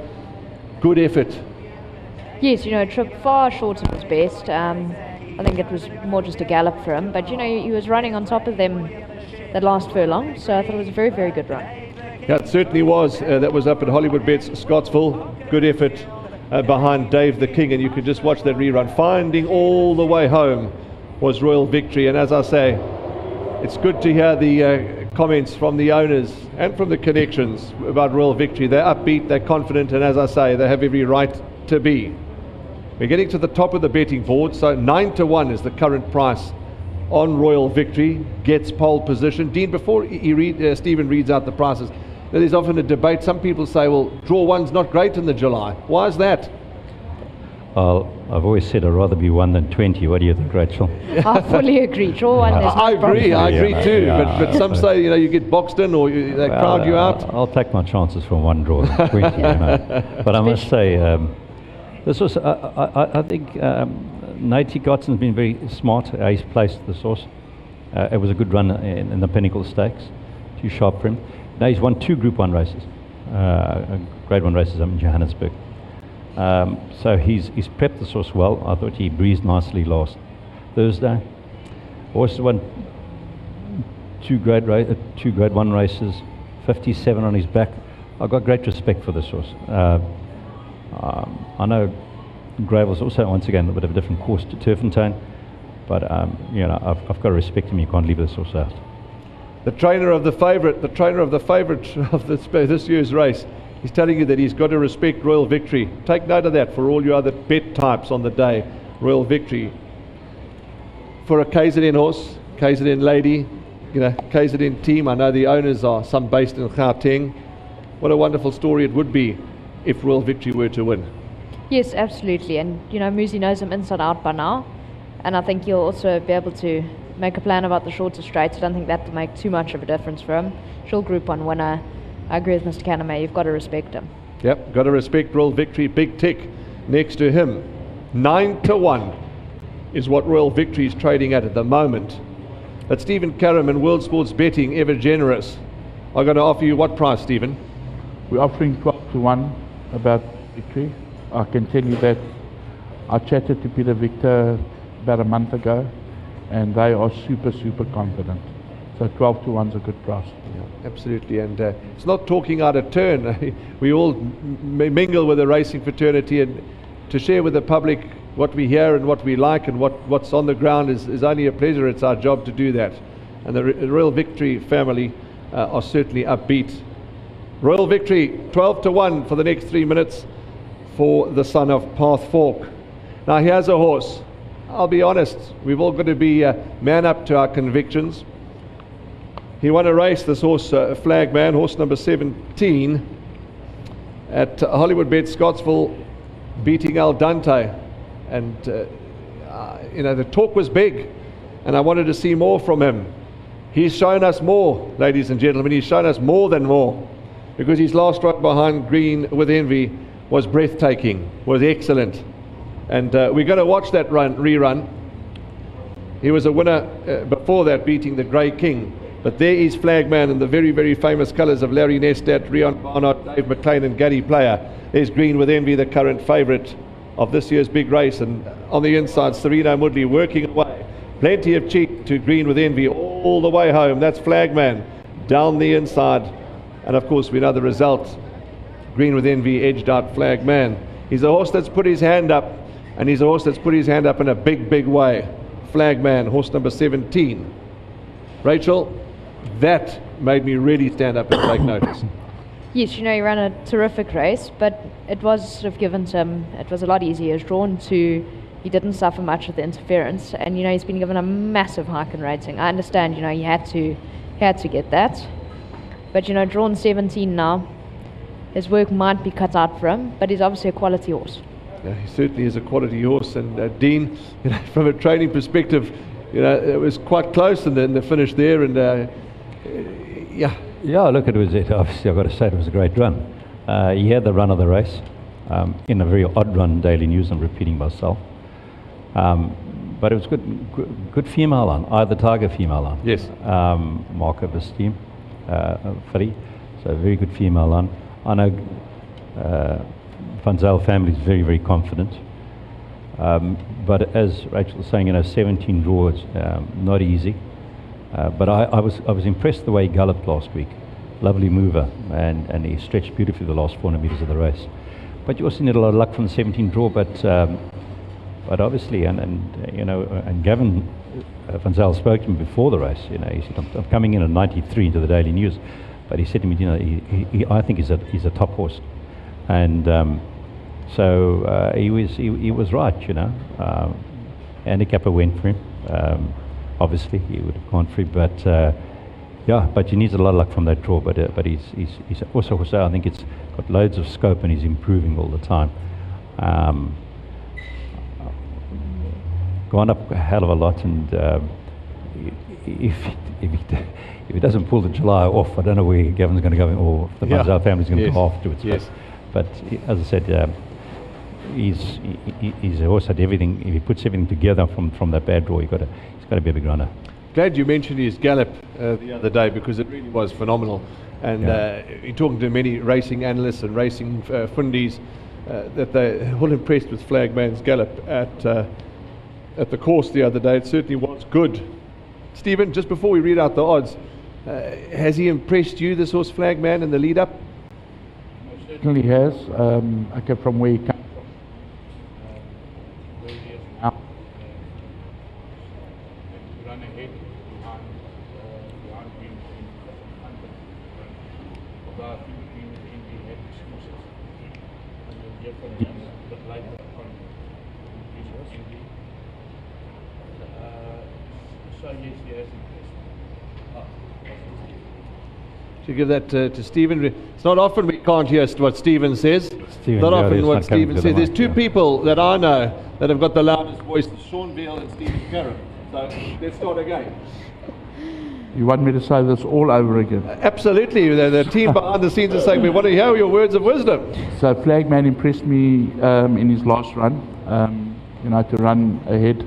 Good effort. Yes, Trip far short of his best. I think it was more just a gallop for him, but he was running on top of them that last furlong, so I thought it was a very, very good run. Yeah, it certainly was. That was up at Hollywoodbets Scottsville. Good effort behind Dave the King, and you could just watch that rerun. Finding all the way home was Royal Victory, and as I say, it's good to hear the comments from the owners and from the connections about Royal Victory. They're upbeat, they're confident, and as I say, they have every right to be. We're getting to the top of the betting board, so 9 to 1 is the current price on Royal Victory. Gets pole position. Dean, before Stephen reads out the prices, there's often a debate. Some people say, well, draw one's not great in the July. Why is that? Well, I've always said I'd rather be 1 than 20. What do you think, Rachel? I fully agree. Draw one. I agree too. Yeah, but some say you get boxed in, or they crowd you out. I'll take my chances from one draw than 20. But I must say, this was. I think Nate Gotson's been very smart. He's placed this horse. It was a good run in the Pinnacle Stakes. Too sharp for him. Now he's won 2 Group 1 races, Grade 1 races in Johannesburg. So he's prepped this horse well. I thought he breezed nicely last Thursday. Horse won 2 Grade 1 races, 57 on his back. I've got great respect for this horse. I know Gravel's also, once again, a bit of a different course to Turfentine, but I've got to respect him. You can't leave this horse out. The trainer of the favourite of this year's race, he's telling you that he's got to respect Royal Victory. Take note of that for all your other bet types on the day. Royal Victory. For a KZN horse, KZN lady, KZN team, I know the owners are some based in Gauteng. What a wonderful story it would be if Royal Victory were to win. Yes, absolutely. And, Musi knows him inside out by now. And I think he'll also be able to make a plan about the shorter straights. I don't think that will make too much of a difference for him. She'll Group 1 winner. I agree with Mr. Kannemeyer. You've got to respect him. Yep, got to respect Royal Victory. Big tick next to him. 9 to 1 is what Royal Victory is trading at the moment. But Stephen Karam and World Sports Betting, ever generous, are going to offer you what price, Stephen? We're offering 12 to 1 about Victory. I can tell you that I chatted to Peter Victor about a month ago, and they are super, super confident. So 12 to 1 is a good price. Yeah, absolutely, and it's not talking out of turn. We all mingle with the racing fraternity, and to share with the public what we hear and what we like and what's on the ground is only a pleasure. It's our job to do that. And the Royal Victory family are certainly upbeat. Royal Victory, 12 to 1 for the next 3 minutes for the son of Path Fork. Now here's a horse. I'll be honest, we've all got to be man up to our convictions. He won a race, this horse, Flag Man, horse number 17, at Hollywoodbets Scottsville, beating Al Dante. And, the talk was big, and I wanted to see more from him. He's shown us more, ladies and gentlemen. He's shown us more than more, because his last run behind Green with Envy was breathtaking, was excellent. And we're going to watch that rerun. He was a winner before that, beating the Grey King. But there is Flagman in the very, very famous colours of Larry Nestat, Rion Barnard, Dave McLean and Gary Player. There's Green with Envy, the current favourite of this year's big race. And on the inside, Serena Moodley working away. Plenty of cheek to Green with Envy all the way home. That's Flagman down the inside. And of course, we know the result. Green with Envy edged out Flagman. He's a horse that's put his hand up, and he's a horse that's put his hand up in a big, big way. Flagman, horse number 17. Rachel, that made me really stand up and take notice. Yes, you know, he ran a terrific race, but it was sort of given to him. It was a lot easier. He was drawn to. He didn't suffer much with the interference, and you know, he's been given a massive hike in rating. I understand, you know, he had to get that, but you know, drawn 17 now, his work might be cut out for him, but he's obviously a quality horse. Yeah, he certainly is a quality horse, and Dean, you know, from a training perspective, you know, it was quite close in the finish there, and yeah. Yeah, look, it was obviously, I've got to say, it was a great run. He had the run of the race in a very odd run, Daily News, I'm repeating myself. But it was good female on, either Tiger female on. Yes. Mark of esteem, filly, so very good female on. I know Van Zyl family is very, very confident. But as Rachel was saying, you know, 17 draws, not easy. But I was impressed the way he galloped last week. Lovely mover, and he stretched beautifully the last 400 metres of the race. But you also need a lot of luck from the 17 draw, but obviously, and you know, and Gavin Van Zyl spoke to him before the race. You know, he said, I'm coming in at 93 into the Daily News, but he said to me, you know, I think he's a top horse, and so he was right. You know, handicapper went for him. Obviously, he would have gone for it, but yeah, but he needs a lot of luck from that draw. But he's also, I think it's got loads of scope, and he's improving all the time. Gone up a hell of a lot, and if he doesn't pull the July off, I don't know where Gavin's going to go, or if the Van Zyl family's going to go afterwards. Yes. But as I said, he's a horse that everything. If he puts everything together from that bad draw, he's got to be a big runner. Glad you mentioned his gallop the other day, because it really was phenomenal. And you're talking to many racing analysts and racing fundies that they're all impressed with Flagman's gallop at the course the other day. It certainly was good. Stephen, just before we read out the odds, has he impressed you, this horse Flagman, in the lead up? Certainly has. Okay, from where he comes from, where he is now, and run ahead behind Green. Although I think Green with Envy had excuses, and you'll hear from him a bit later on Green with Envy. So yes, he has impressed. Should give that to Stephen. It's not often we can't hear what Stephen says. Not often what Stephen says. There's two people that I know that have got the loudest voices, Sean Veal and Stephen Carroll. So let's start again. You want me to say this all over again? Absolutely. The team behind the scenes are saying, we want to hear your words of wisdom. So Flagman impressed me in his last run. You know, to run ahead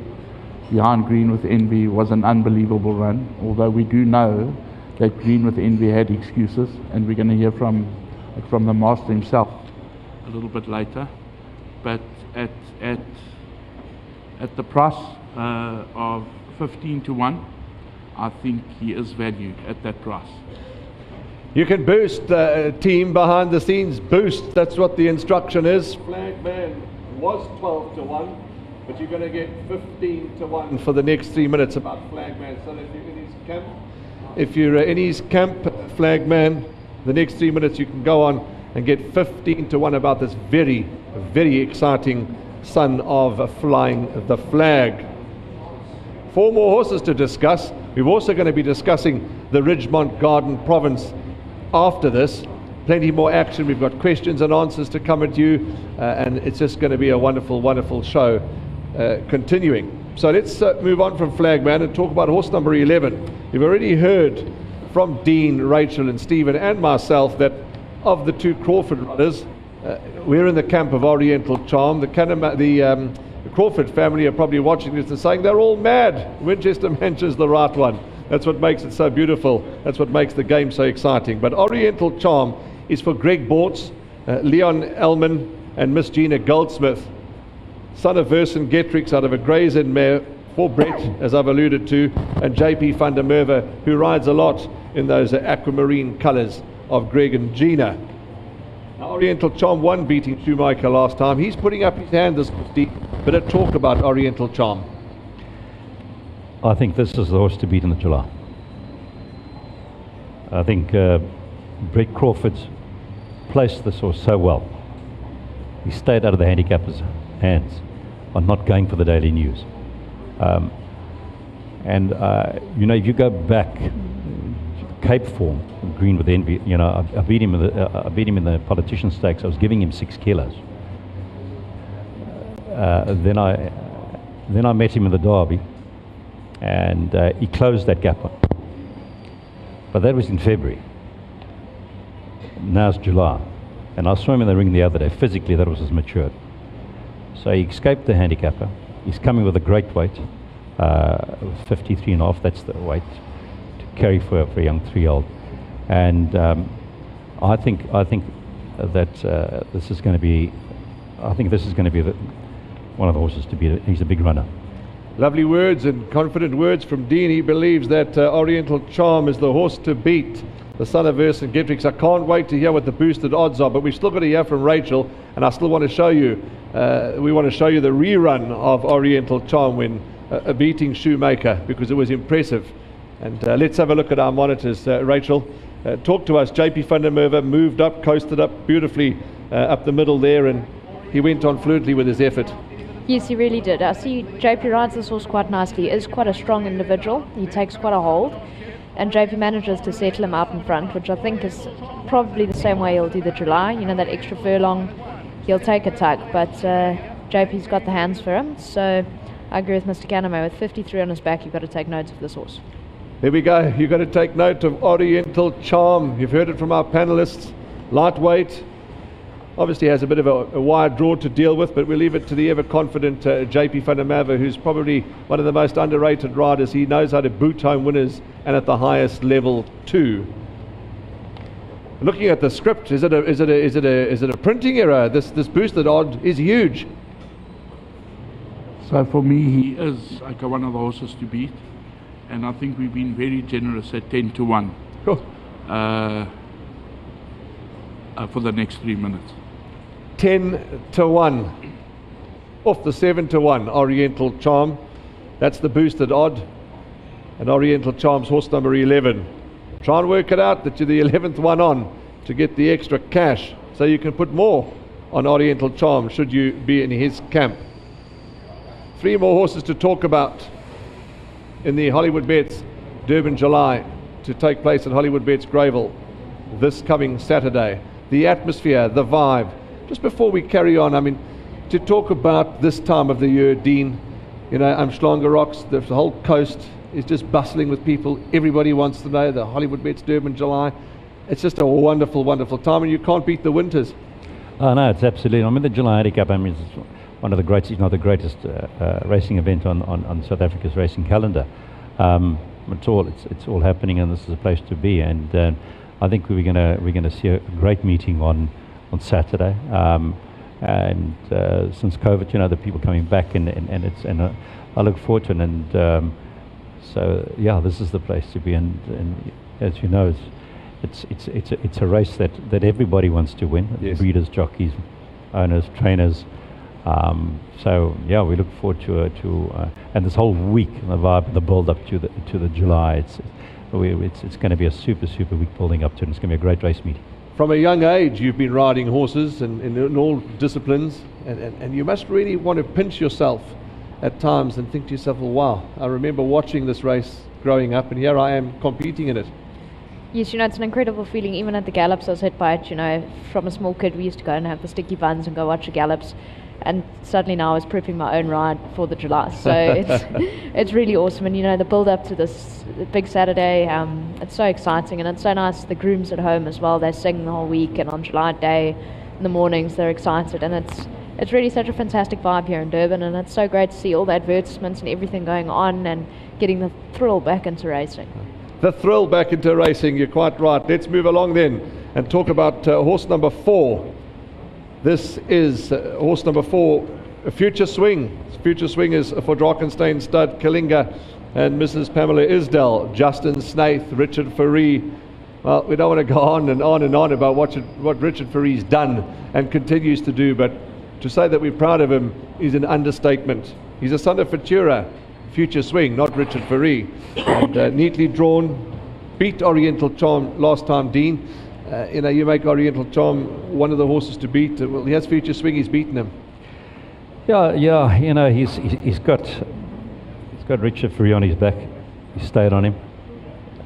behind Green with Envy was an unbelievable run, although we do know that Green with Envy had excuses, and we're going to hear from the master himself a little bit later. But at the price of 15-1, I think he is valued at that price. You can boost the team behind the scenes. Boost, that's what the instruction is. Flagman was 12-1, but you're going to get 15-1 for the next 3 minutes about Flagman. So if you're in his camp, Flagman, the next 3 minutes you can go on and get 15-1 about this very, very exciting son of Flying the Flag. 4 more horses to discuss. We're also going to be discussing the Ridgemont Garden Province after this. Plenty more action. We've got questions and answers to come at you, and it's just going to be a wonderful, wonderful show continuing. So let's move on from Flagman and talk about horse number 11. You've already heard from Dean, Rachel and Stephen and myself that of the two Crawford runners, we're in the camp of Oriental Charm. The Crawford family are probably watching this and saying they're all mad. Winchester Mansion's the right one. That's what makes it so beautiful. That's what makes the game so exciting. But Oriental Charm is for Greg Bortz, Leon Elman and Miss Gina Goldsmith. Son of Versen-Getrix out of a Grey's Inn mare for Brett, as I've alluded to, and JP van der Merwe, who rides a lot in those aquamarine colours of Greg and Gina. Now, Oriental Charm won beating Shoemaker last time. He's putting up his hand this deep. Bit of talk about Oriental Charm. I think this is the horse to beat in the July. I think Brett Crawford's placed this horse so well. He stayed out of the handicapper's hands on not going for the daily news. You know, if you go back to Cape form, Green with Envy, you know, I beat him in the Politician Stakes. I was giving him 6 kilos. Then I met him in the Derby, and he closed that gap on. But that was in February. Now it's July, and I saw him in the ring the other day. Physically, that was as matured. So he escaped the handicapper. He's coming with a great weight, 53.5. That's the weight to carry for a young 3-year-old. And I think that this is going to be. I think this is going to be one of the horses to beat. He's a big runner. Lovely words and confident words from Dean. He believes that Oriental Charm is the horse to beat. The son of Versen-Getrix. I can't wait to hear what the boosted odds are, but we've still got to hear from Rachel, and I still want to show you. We want to show you the rerun of Oriental Charm when beating Shoemaker, because it was impressive. And let's have a look at our monitors. Rachel, talk to us. JP van der Merwe moved up, coasted up beautifully up the middle there, and he went on fluently with his effort. Yes, he really did. I see JP rides this horse quite nicely. He is quite a strong individual. He takes quite a hold. And JP manages to settle him out in front, which I think is probably the same way he'll do the July. You know, that extra furlong, he'll take a tug. But JP's got the hands for him. So I agree with Mr. Kannemeyer. With 53 on his back, you've got to take note of this horse. There we go. You've got to take note of Oriental Charm. You've heard it from our panelists. Lightweight. Obviously has a bit of a wide draw to deal with, but we'll leave it to the ever-confident JP van der Merwe, who's probably one of the most underrated riders. He knows how to boot home winners, and at the highest level too. Looking at the script, is it a printing error? This boosted odd is huge. So for me, he is like one of the horses to beat, and I think we've been very generous at 10-1 Cool. For the next 3 minutes. 10-1 off the 7-1 Oriental Charm. That's the boosted odd, and Oriental Charm's horse number 11. Try and work it out that you're the 11th one on to get the extra cash, so you can put more on Oriental Charm should you be in his camp. 3 more horses to talk about in the Hollywoodbets Durban July, to take place at Hollywoodbets Greyville this coming Saturday. The atmosphere, the vibe. Just before we carry on, I mean, to talk about this time of the year, Dean, you know, Umhlanga Rocks, the whole coast is just bustling with people. Everybody wants to know the Hollywoodbets Durban July. It's just a wonderful, wonderful time, and you can't beat the winters. Oh no, it's absolutely. I mean, the July Handicap, I mean, it's one of the greatest, if not the greatest, racing event on South Africa's racing calendar. It's all happening, and this is a place to be. And I think we're gonna see a great meeting on Saturday. Since COVID, you know, the people coming back, and I look forward to it. And so yeah, this is the place to be. And as you know, it's a race that everybody wants to win. Yes. Breeders, jockeys, owners, trainers. So yeah, we look forward to and this whole week, the vibe, the build up to the July. It's going to be a super week building up to it. It's going to be a great race meeting. From a young age, you've been riding horses in all disciplines, and you must really want to pinch yourself at times and think to yourself, well, wow, I remember watching this race growing up, and here I am competing in it. Yes, you know, it's an incredible feeling. Even at the gallops, I was hit by it. You know, from a small kid, we used to go and have the sticky buns and go watch the gallops. And suddenly now I was prepping my own ride for the July. So it's really awesome. And, you know, the build up to this big Saturday, it's so exciting. And it's so nice. The grooms at home as well, they sing the whole week. And on July Day, in the mornings, they're excited. And it's really such a fantastic vibe here in Durban. And it's so great to see all the advertisements and everything going on and getting the thrill back into racing. The thrill back into racing, you're quite right. Let's move along then and talk about horse number 4. This is horse number 4, Future Swing. Future Swing is for Drakenstein stud, Kalinga and Mrs. Pamela Isdell, Justin Snaith, Richard Fourie. Well, we don't want to go on and on and on about what Richard Fourie's done and continues to do, but to say that we're proud of him is an understatement. He's a son of Futura, Future Swing, not Richard Fourie. And neatly drawn, beat Oriental Charm last time, Dean. You know, you make Oriental Charm one of the horses to beat. Well, he has Future Swing, he's beaten him. Yeah, you know, he's got Richard Fourie on his back. He stayed on him.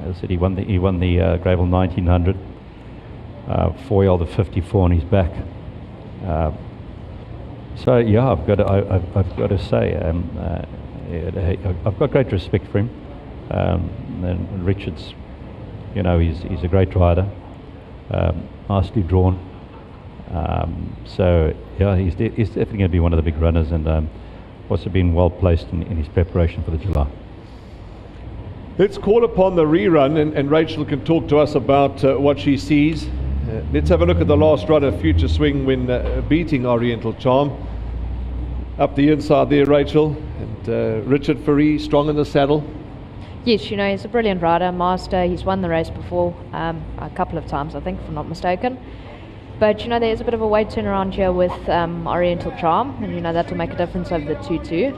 As I said, he won the Gravel 1900. 4-year-old 54 on his back. So yeah, I've got to say, I've got great respect for him. And Richard's, you know, he's a great rider, nicely drawn. So yeah, he's definitely going to be one of the big runners, and also been well placed in his preparation for the July. Let's call upon the rerun, and Rachel can talk to us about what she sees. Let's have a look at the last run of Future Swing when beating Oriental Charm. Up the inside there, Rachel, and Richard Fourie strong in the saddle. Yes, you know, he's a brilliant rider, master. He's won the race before, a couple of times, I think, if I'm not mistaken. But, you know, there's a bit of a weight turnaround here with Oriental Charm, and, you know, that will make a difference over the 2-2.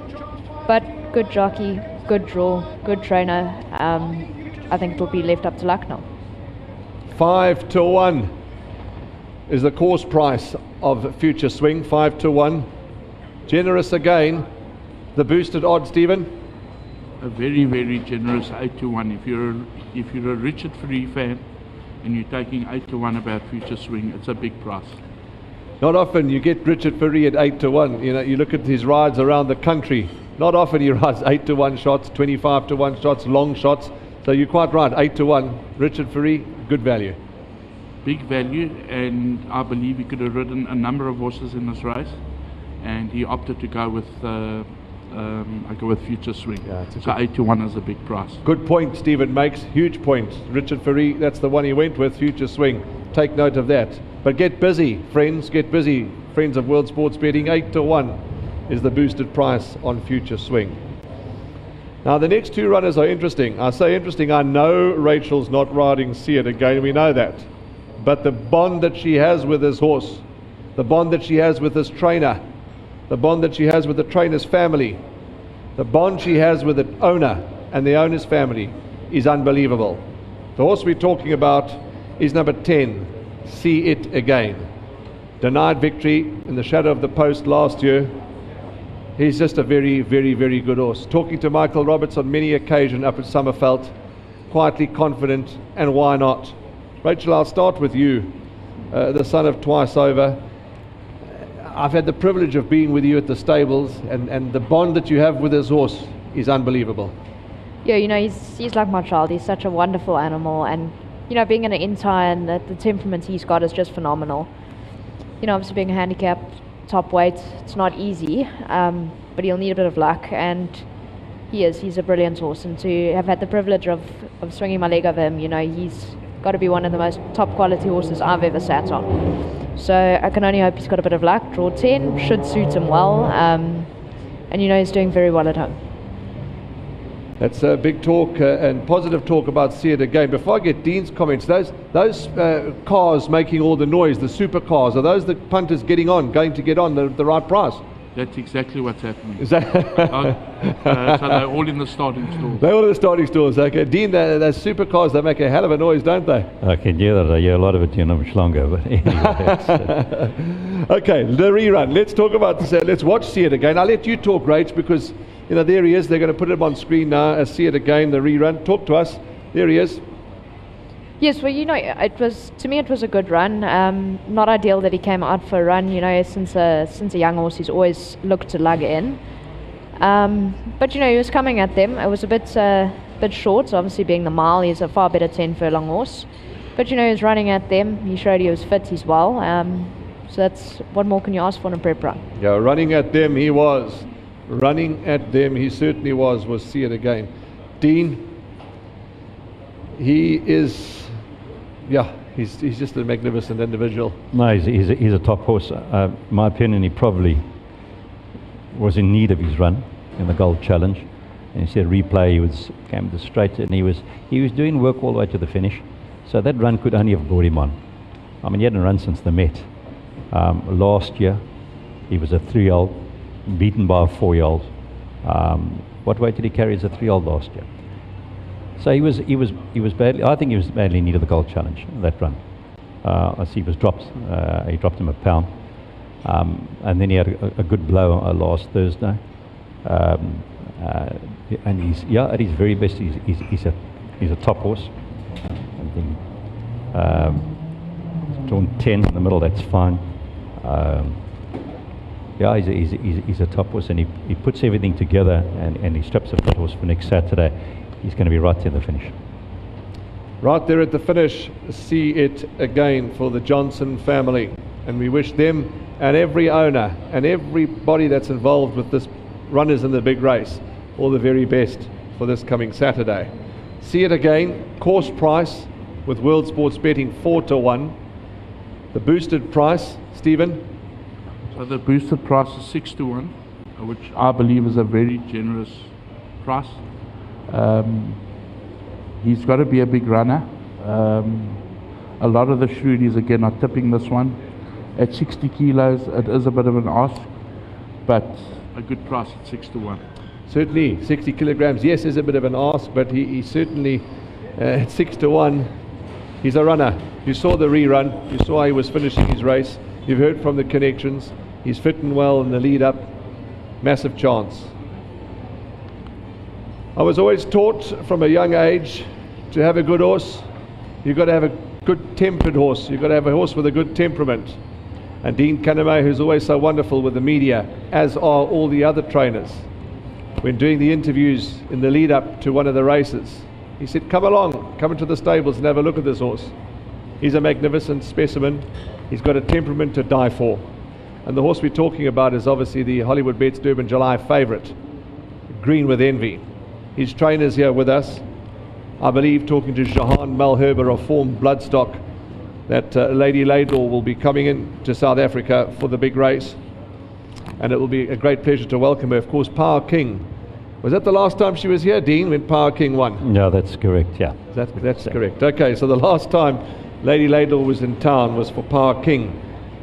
But good jockey, good draw, good trainer. I think it will be left up to luck now. 5-1 is the course price of Future Swing, 5-1. Generous again. The boosted odds, Stephen? A very, very generous 8-1. If you're a Richard Fourie fan and you're taking 8-1 about Future Swing, it's a big price. Not often you get Richard Fourie at 8-1. You know, you look at his rides around the country. Not often he rides 8-1 shots, 25-1 shots, long shots. So you're quite right, 8-1. Richard Fourie, good value. Big value, and I believe he could have ridden a number of horses in this race, and he opted to go with Future Swing. Yeah, so 8-1 is a big price. Good point Stephen makes, huge point. Richard Fourie, that's the one he went with, Future Swing. Take note of that. But get busy, friends, get busy. Friends of World Sports Betting, 8-1 is the boosted price on Future Swing. Now the next two runners are interesting. I say interesting, I know Rachel's not riding See It Again, we know that. But the bond that she has with this horse, the bond that she has with this trainer, the bond that she has with the trainer's family, the bond she has with the owner and the owner's family is unbelievable. The horse we're talking about is number 10, See It Again. Denied victory in the shadow of the post last year. He's just a very, very, very good horse. Talking to Michael Roberts on many occasions up at Summerveld, quietly confident, and why not? Rachel, I'll start with you, the son of Twice Over. I've had the privilege of being with you at the stables, and the bond that you have with this horse is unbelievable. Yeah, you know, he's like my child. He's such a wonderful animal, and, you know, being an entire and the temperament he's got is just phenomenal. You know, obviously being a handicapped top weight, it's not easy, but he'll need a bit of luck, and he's a brilliant horse, and to have had the privilege of swinging my leg over him, you know, he's got to be one of the most top quality horses I've ever sat on. So I can only hope he's got a bit of luck. Draw 10 should suit him well, and, you know, he's doing very well at home. That's a big talk and positive talk about See It Again. Before I get Dean's comments, those cars making all the noise, the supercars, are those the punters going to get on the right price? That's exactly what's happening. Is that so they're all in the starting stalls. They're all in the starting stalls, okay. Dean, those supercars, they make a hell of a noise, don't they? I can hear that. I hear a lot of it in Umhlanga, but anyway. Okay, the rerun. Let's talk about this. Let's watch See It Again. I'll let you talk, Rach, because, you know, there he is. They're going to put him on screen now as See It Again, the rerun. Talk to us. There he is. Yes, well, it was, to me, it was a good run. Not ideal that he came out for a run. Since a young horse, he's always looked to lug in. But he was coming at them. It was a bit short. So obviously, being the mile, he's a far better 10 furlong horse. But he was running at them. He showed he was fit as well. So that's, what more can you ask for in a prep run? Yeah, running at them he was. Running at them he certainly was. We'll see it again. Dean, he is. Yeah, he's just a magnificent individual. No, he's a top horse. In my opinion, he probably was in need of his run in the Gold Challenge. And you see a replay, he came to straight, and he was doing work all the way to the finish. So that run could only have brought him on. I mean, he hadn't run since the Met. Last year, he was a 3-year-old, beaten by a 4-year-old. What weight did he carry as a 3-year-old last year? So he was badly. I think he was badly in need of the Gold Challenge, that run. I see he was dropped. He dropped him a pound, and then he had a good blow last Thursday. And he's at his very best. He's a top horse. I think he's drawn 10 in the middle. That's fine. He's a top horse, and he puts everything together, and he straps a fit horse for next Saturday. He's going to be right there at the finish. Right there at the finish, see it again for the Johnson family. And we wish them and every owner and everybody that's involved with this runners in the big race all the very best for this coming Saturday. See it again, course price with World Sports Betting 4-1. The boosted price, Stephen? So the boosted price is 6-1, which I believe is a very generous price. He's got to be a big runner. A lot of the shrewdies again are tipping this one. At 60 kilos, it is a bit of an ask, but a good price at 6-1. Certainly, 60 kilograms, yes, is a bit of an ask, but he certainly, at 6-1, he's a runner. You saw the rerun, you saw how he was finishing his race, you've heard from the connections, he's fitting well in the lead up, massive chance. I was always taught from a young age to have a good horse, you've got to have a good tempered horse, you've got to have a horse with a good temperament. And Dean Kannemeyer, who's always so wonderful with the media, as are all the other trainers, when doing the interviews in the lead up to one of the races, he said, come along, come into the stables and have a look at this horse. He's a magnificent specimen, he's got a temperament to die for. And the horse we're talking about is obviously the Hollywoodbets Durban July favourite, Green with Envy. His trainer's here with us, I believe talking to Jahan Malherber of Form Bloodstock, that Lady Laidlaw will be coming in to South Africa for the big race. And it will be a great pleasure to welcome her. Of course, Power King. Was that the last time she was here, Dean, when Power King won? No, that's correct, yeah. That's correct. Okay, so the last time Lady Laidlaw was in town was for Power King.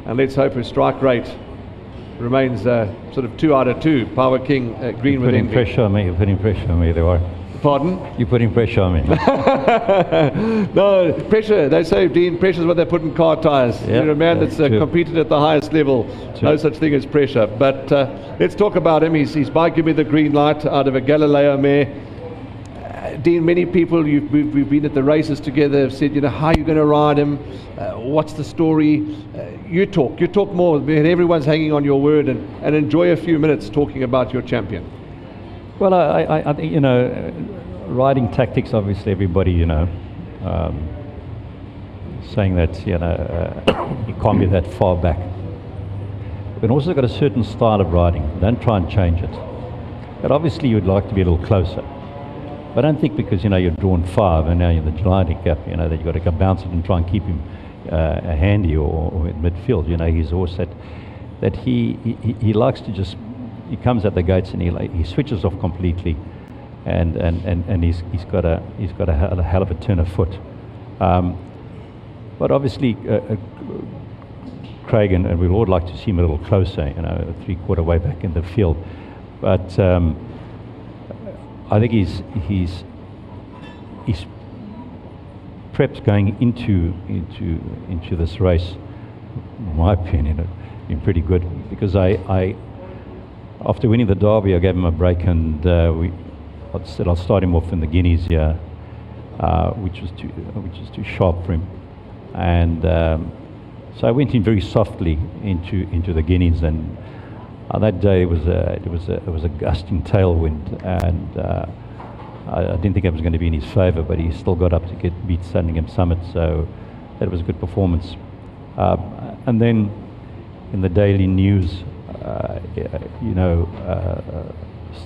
And let's hope her strike rate remains sort of 2 out of 2. Power King, Green with Envy. You're putting pressure on me, there are. Pardon? You're putting pressure on me. No, pressure. They say, Dean, pressure is what they put in car tyres. Yep, You're a man that's competed at the highest level. No such thing as pressure. But let's talk about him. He's by Give Me the Green Light out of a Galileo mare. Dean, many people, we've been at the races together, have said, how are you going to ride him? What's the story? You talk more. Everyone's hanging on your word, and enjoy a few minutes talking about your champion. Well, I think, riding tactics, obviously everybody, saying that, you can't be that far back. But also got a certain style of riding. Don't try and change it. But obviously you'd like to be a little closer. But I don't think because, you're drawn 5 and now you're in the July gap, that you've got to go bounce it and try and keep him handy or in midfield. He's a horse that he likes to just, he comes at the gates and he switches off completely, and he's got a hell of a turn of foot. But obviously, Craig and we would like to see him a little closer, 3/4 way back in the field. But I think he's perhaps going into this race, in my opinion, been pretty good, because I after winning the Derby, I gave him a break, and I said I'll start him off in the Guineas here. which was too sharp for him. And so I went in very softly into the guineas, and that day it was a gusting tailwind, and I didn't think it was going to be in his favour, but he still got up to beat Sandringham Summit, so that was a good performance. And then in the daily news,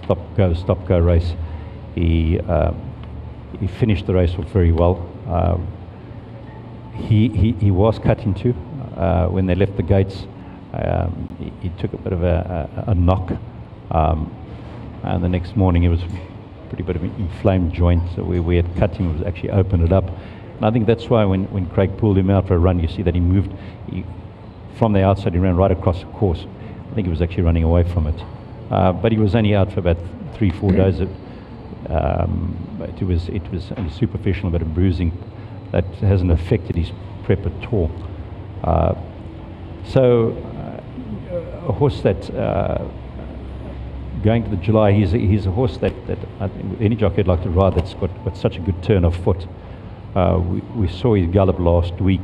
stop go race, he finished the race off very well. He was cut into when they left the gates. He took a bit of a knock, and the next morning it was pretty bit of an inflamed joint, so where we had cut him, was actually opened it up. And I think that's why when Craig pulled him out for a run, you see that he moved from the outside, he ran right across the course. I think he was actually running away from it. But he was only out for about 3-4 days. It was only superficial, but a bruising that hasn't affected his prep at all. So a horse that going to the July, he's a horse that I think any jockey would like to ride, that's got such a good turn of foot. We saw his gallop last week.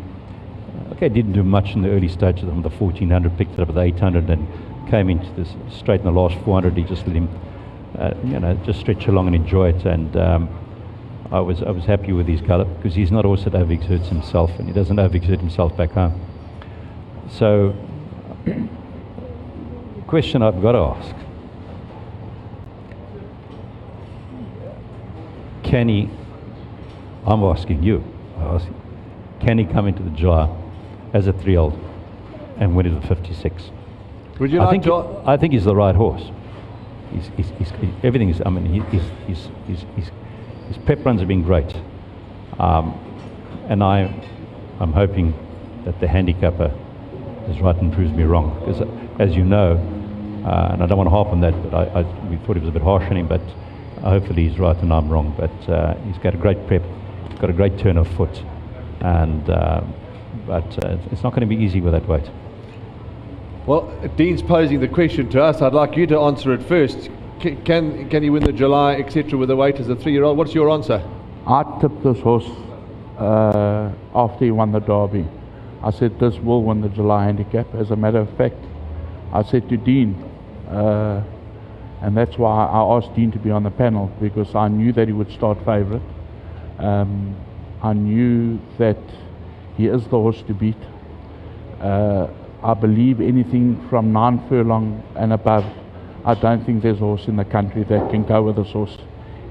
Okay, didn't do much in the early stages of the 1400, picked it up at the 800 and came into this straight in the last 400. He just let him just stretch along and enjoy it, and I was happy with his gallop, because he's not a horse that overexerts himself, and he doesn't overexert himself back home. So the question I've got to ask, can he, I'm asking you, can he come into the July as a 3-year-old and win it at 56? Would you like to? I think he's the right horse. He's everything is. I mean, his pep runs have been great, and I'm hoping that the handicapper is right and proves me wrong. Because as you know, and I don't want to harp on that, but we thought he was a bit harsh on him, but hopefully he's right and I'm wrong. But he's got a great prep, he's got a great turn of foot, and but it's not going to be easy with that weight. Well, Dean's posing the question to us. I'd like you to answer it first. Can he win the July, etc., with the weight as a 3-year-old? What's your answer? I tipped this horse after he won the Derby. I said this will win the July handicap. As a matter of fact, I said to Dean, and that's why I asked Dean to be on the panel, because I knew that he would start favourite. I knew that he is the horse to beat. I believe anything from 9 furlong and above, I don't think there's a horse in the country that can go with this horse.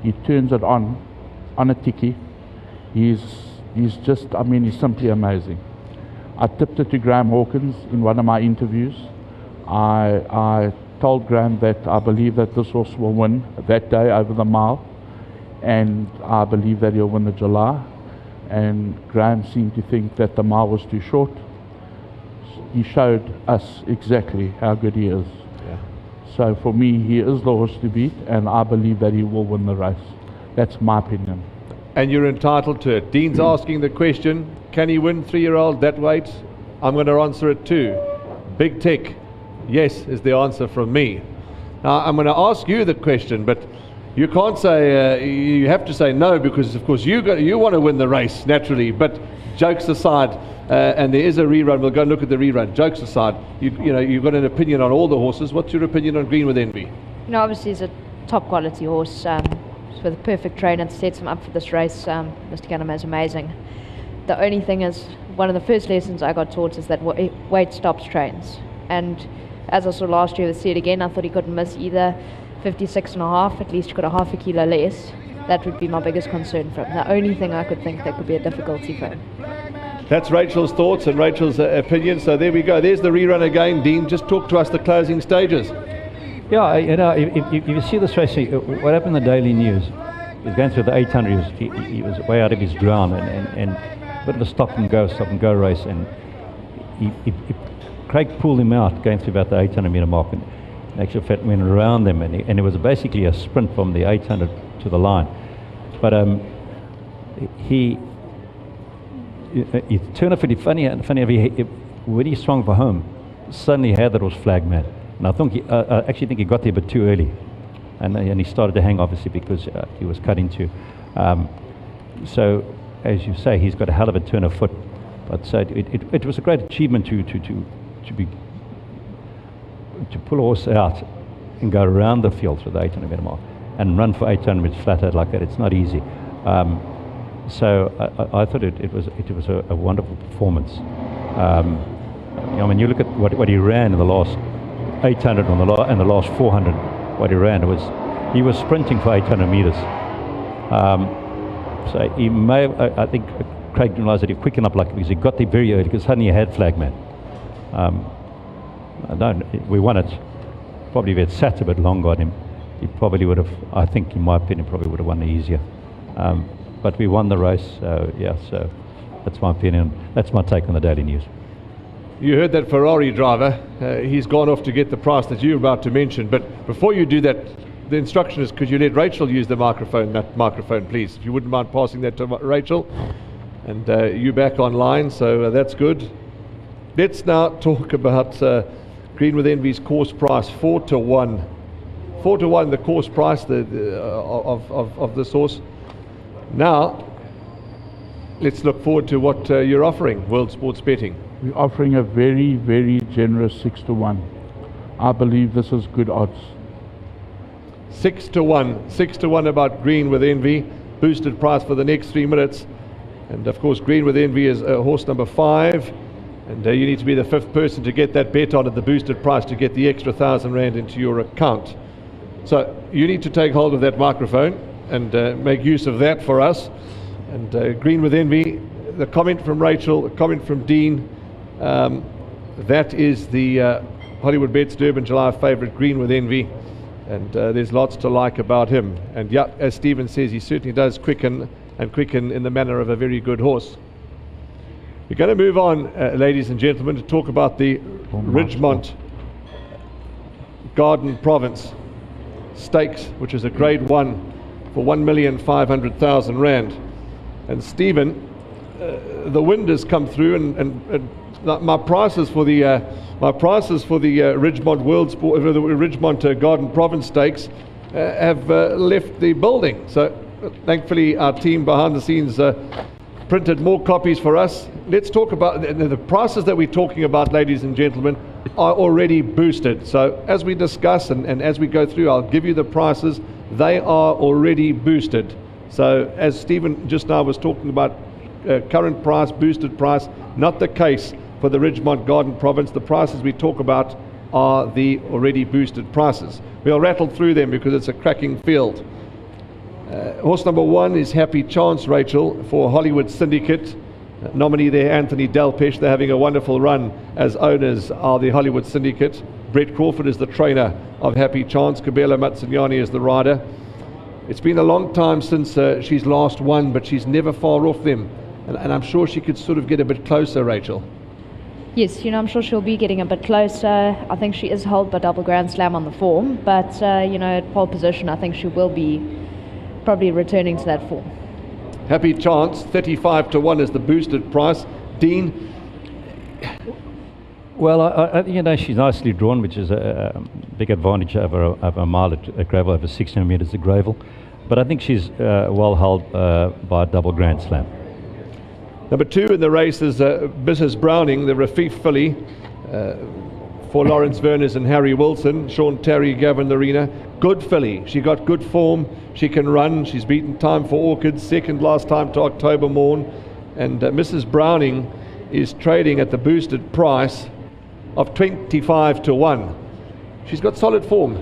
He turns it on a ticky. He's just, I mean, he's simply amazing. I tipped it to Graham Hawkins in one of my interviews. I told Graham that I believe that this horse will win that day over the mile, and I believe that he'll win the July. And Graham seemed to think that the mile was too short. He showed us exactly how good he is. Yeah. So for me, he is the horse to beat, and I believe that he will win the race. That's my opinion. And you're entitled to it. Dean's asking the question, can he win 3-year-old that weight? I'm going to answer it too. Big tick. Yes is the answer from me. Now I'm going to ask you the question, but you can't say, you have to say no, because of course you want to win the race naturally. But jokes aside, and there is a rerun, we'll go and look at the rerun. Jokes aside, you've got an opinion on all the horses. What's your opinion on Green with Envy? Obviously he's a top quality horse, with a perfect trainer to set him up for this race. Mr. Kannemeyer is amazing. The only thing is, one of the first lessons I got taught is that weight stops trains. And as I saw last year with Seed again, I thought he couldn't miss either 56.5, at least he got a half a kilo less. That would be my biggest concern for him. The only thing I could think that could be a difficulty for him. That's Rachel's thoughts and Rachel's opinion. So there we go. There's the rerun again. Dean, just talk to us the closing stages. Yeah, if you see this race, what happened in the Daily News, he was going through the 800, he was way out of his ground, and a bit of a stop and go race, and Craig pulled him out going through about the 800 metre mark, and in actual fact went around them, and it was basically a sprint from the 800 to the line. But he turned up pretty funny when he swung for home, suddenly had that was flag man. And I actually think he got there a bit too early, and he started to hang, obviously, because he was cut into. So, as you say, he's got a hell of a turn of foot. But so it was a great achievement to pull a horse out and go around the field through the 800 metre mile and run for 800 metres flat out like that. It's not easy. So I thought it was a wonderful performance. When you look at what he ran in the last 800 and the last 400, what he ran, he was sprinting for 800 metres. So he may have, I think Craig didn't realise that he quickened up like because he got there very early because suddenly he had flagman. We won it. Probably if he had sat a bit longer on him, he probably would have, I think in my opinion, probably would have won it easier. But we won the race, so that's my opinion. That's my take on the Daily News. You heard that Ferrari driver. He's gone off to get the price that you're about to mention. But before you do that, the instruction is, could you let Rachel use the microphone, please? If you wouldn't mind passing that to Rachel. And you back online, so that's good. Let's now talk about Green with Envy's course price, 4 to 1. 4 to 1, the course price of this horse. Now, let's look forward to what you're offering, World Sports Betting. We're offering a very, very generous 6 to 1. I believe this is good odds. 6 to 1. 6 to 1 about Green with Envy. Boosted price for the next 3 minutes. And of course, Green with Envy is horse number 5. And you need to be the 5th person to get that bet on at the boosted price to get the extra R1,000 into your account. So you need to take hold of that microphone and make use of that for us. And Green with Envy, the comment from Rachel, the comment from Dean, that is the Hollywoodbets Durban July favourite, Green with Envy. And there's lots to like about him. And yeah, as Stephen says, he certainly does quicken in the manner of a very good horse. We're going to move on, ladies and gentlemen, to talk about the Ridgemont Garden Province Stakes, which is a Grade 1 for R1,500,000. And Stephen, the wind has come through, and my prices for the Ridgemont Ridgemont Garden Province Stakes have left the building. So thankfully, our team behind the scenes printed more copies for us. Let's talk about the prices that we're talking about, ladies and gentlemen, are already boosted. So as we discuss and as we go through, I'll give you the prices. They are already boosted. So as Stephen just now was talking about current price, boosted price, not the case for the Ridgemont Garden Province. The prices we talk about are the already boosted prices. We'll rattle through them because it's a cracking field. Horse number 1 is Happy Chance, Rachel, for Hollywood Syndicate. Nominee there, Anthony Delpesh. They're having a wonderful run as owners are the Hollywood Syndicate. Brett Crawford is the trainer of Happy Chance. Kabela Matsinyani is the rider. It's been a long time since she's last won, but she's never far off them. And I'm sure she could sort of get a bit closer, Rachel. Yes, I'm sure she'll be getting a bit closer. I think she is held by double Grand Slam on the form, but at pole position, I think she will be probably returning to that form. Happy Chance, 35 to 1 is the boosted price. Dean? Well, I think she's nicely drawn, which is a big advantage over a mile at gravel, over 16 metres at gravel. But I think she's well held by a double Grand Slam. Number 2 in the race is Mrs. Browning, the Rafif filly, for Lawrence Verners and Harry Wilson. Sean Terry, Gavin Arena. Good filly. She got good form. She can run. She's beaten Time for Orchids, second last time to October Morn. And Mrs. Browning is trading at the boosted price of 25 to 1. She's got solid form.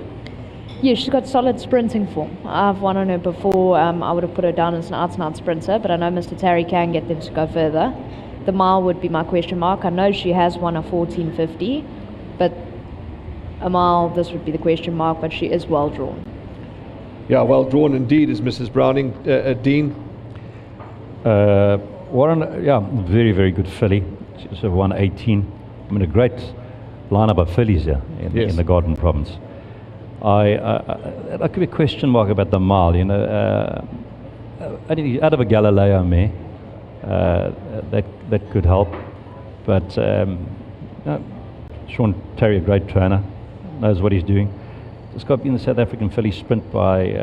Yeah, she's got solid sprinting form. I've won on her before. I would have put her down as an out-and-out sprinter, but I know Mr. Terry can get them to go further. The mile would be my question mark. I know she has won a 1450, but a mile, this would be the question mark, but she is well drawn. Yeah, well drawn indeed is Mrs. Browning. Dean? Warren, yeah, very, very good filly. She's a 118. I mean, a great lineup of fillies here in the Garden Province. That could be a question mark about the mile. Out of a Galileo mare, that could help. But Sean Terry, a great trainer, knows what he's doing. It's got in the South African filly sprint by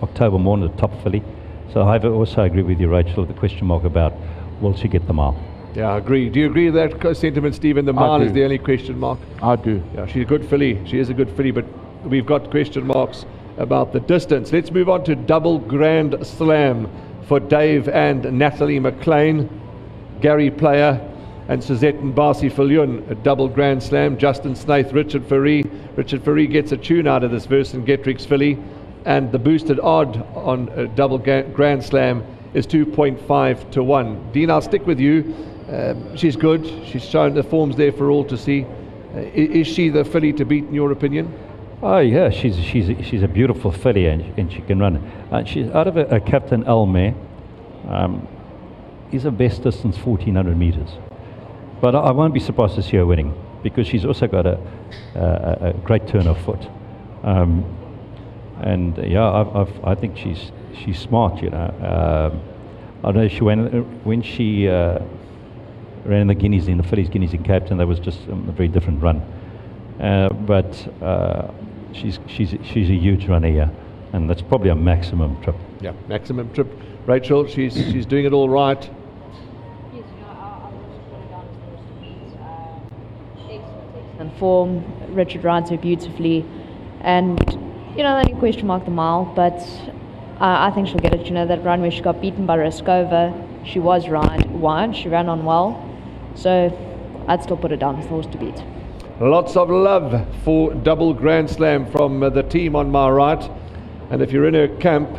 October Morn, the top filly. So I also agree with you, Rachel, the question mark about will she get the mile? Yeah, I agree. Do you agree with that sentiment, Stephen? The mile is the only question mark. I do. Yeah, she's a good filly. She is a good filly, but we've got question marks about the distance. Let's move on to double Grand Slam for Dave and Natalie McLean, Gary Player and Suzette Mbasi Viljoen, a double Grand Slam. Justin Snaith, Richard Fourie. Richard Fourie gets a tune out of this Versen Getrix filly, and the boosted odd on a double Grand Slam is 2.5 to 1. Dean, I'll stick with you. She's good. She's shown the form's there for all to see. Is she the filly to beat in your opinion? Oh yeah, she's a beautiful filly, and she can run. She's out of a Captain L mare. Is her best distance 1400 meters, but I won't be surprised to see her winning because she's also got a great turn of foot. And yeah, I think she's smart. You know, I know she when she ran the Guineas in the fillies Guineas in Cape Town. That was just a very different run. But she's a huge runner here, and that's probably a maximum trip. Yeah, maximum trip. Rachel, she's doing it all right. Yes, you know, I'll just put it down as the excellent form. Richard rides her beautifully, and you know, the only question mark the mile, but I think she'll get it. You know, that run where she got beaten by Raskova, she was wide, she ran on well, so I'd still put it down as the horse to beat. Lots of love for double Grand Slam from the team on my right, and if you're in her camp,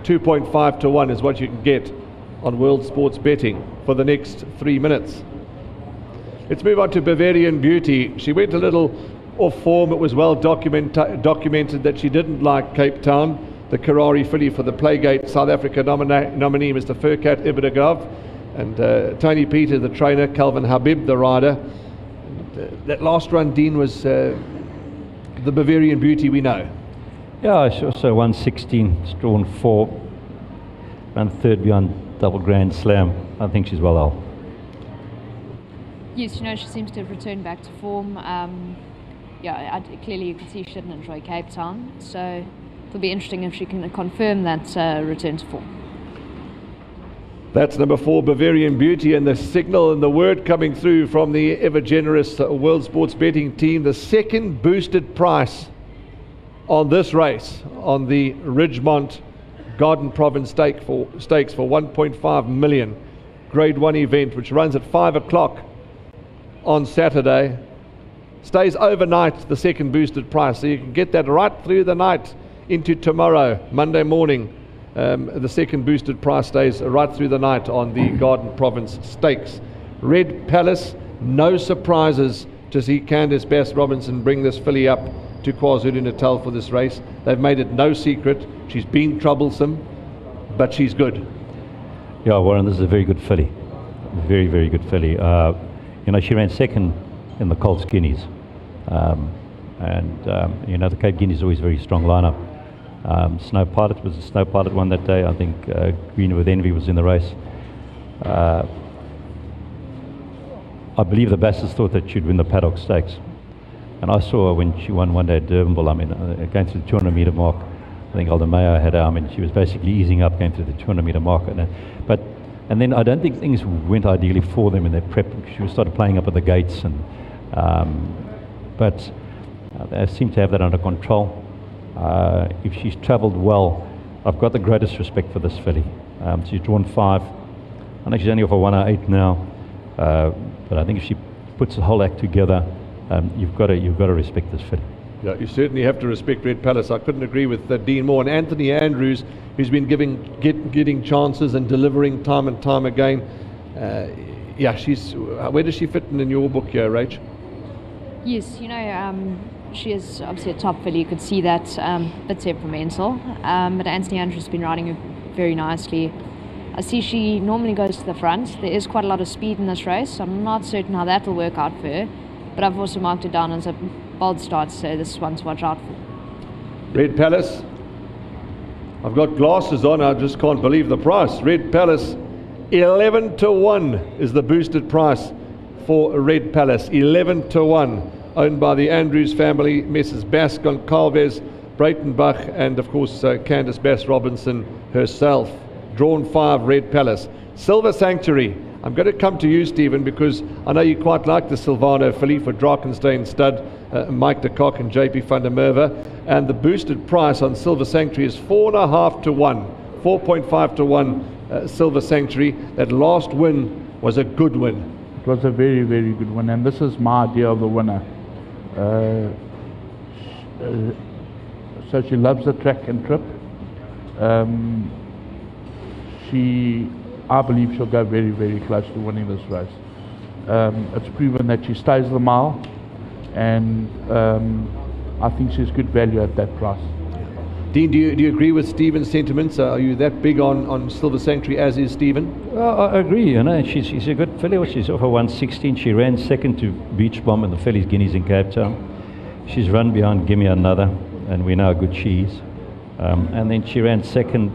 2.5 to 1 is what you can get on World Sports Betting for the next 3 minutes. Let's move on to Bavarian Beauty. She went a little off form. It was well documented that she didn't like Cape Town. The Karari filly for the Playgate South Africa nominee, Mr. Furkat Ibadagov, and Tony Peter, the trainer, Calvin Habib, the rider. That last run, Dean, was the Bavarian Beauty we know. Yeah, she also won 16, drawn 4, ran third beyond double Grand Slam. I think she's well out. Yes, you know, she seems to have returned back to form. Clearly you can see she didn't enjoy Cape Town, so it'll be interesting if she can confirm that return to form. That's number 4, Bavarian Beauty, and the signal and the word coming through from the ever generous World Sports Betting team. The second boosted price on this race, on the Ridgemont Garden Province Stakes for 1.5 million, Grade 1 event, which runs at 5 o'clock on Saturday. Stays overnight, the second boosted price, so you can get that right through the night into tomorrow, Monday morning. The second boosted price stays right through the night on the Garden Province Stakes. Red Palace, no surprises to see Candice Bass-Robinson bring this filly up to KwaZulu-Natal for this race. They've made it no secret. She's been troublesome, but she's good. Yeah, Warren, this is a very good filly. Very, very good filly. You know, she ran second in the Colts Guineas. You know, the Cape Guineas is always a very strong lineup. Snow Pilot was a Snow Pilot one that day. I think Green with Envy was in the race. I believe the Basses thought that she'd win the Paddock Stakes. And I saw her when she won one day at Durban. I mean, going through the 200 metre mark, I think Alden Mayo had her. I mean, she was basically easing up going through the 200 metre mark. And then I don't think things went ideally for them in their prep. She started playing up at the gates, but they seem to have that under control. If she's travelled well, I've got the greatest respect for this filly. She's drawn 5. I know she's only off a 108 now, but I think if she puts the whole act together, you've got to respect this filly. Yeah, you certainly have to respect Red Palace. I couldn't agree with Dean more. And Anthony Andrews, who's been getting chances and delivering time and time again. Where does she fit in your book here, Rach? Yes, you know, she is obviously a top filly. You could see that, bit temperamental. But Anthony Andrews has been riding her very nicely. I see she normally goes to the front. There is quite a lot of speed in this race. I'm not certain how that will work out for her. But I've also marked it down as a bold start, so this is one to watch out for. Red Palace. I've got glasses on. I just can't believe the price. Red Palace, 11 to 1 is the boosted price for Red Palace. 11 to 1. Owned by the Andrews family, Messrs. Bascon, Calves, Breitenbach, and of course Candice Bass-Robinson herself. drawn 5, Red Palace. Silver Sanctuary. I'm going to come to you, Stephen, because I know you quite like the Silvano filly for Drakenstein stud, Mike de Kock and JP van der Merwe. And the boosted price on Silver Sanctuary is 4.5 to 1. 4.5 to 1 Silver Sanctuary. That last win was a good win. It was a very, very good win, and this is my idea of the winner. So she loves the track and trip. I believe she'll go very, very close to winning this race. It's proven that she stays the mile, and I think she's good value at that price. Dean, do you agree with Stephen's sentiments? Are you that big on Silver Sanctuary, as is Stephen? Well, I agree. You know, she's a good filly. She's off her 116. She ran second to Beach Bomb in the Fillies Guineas in Cape Town. She's run behind Gimme Another, and we know how good she is. And then she ran second.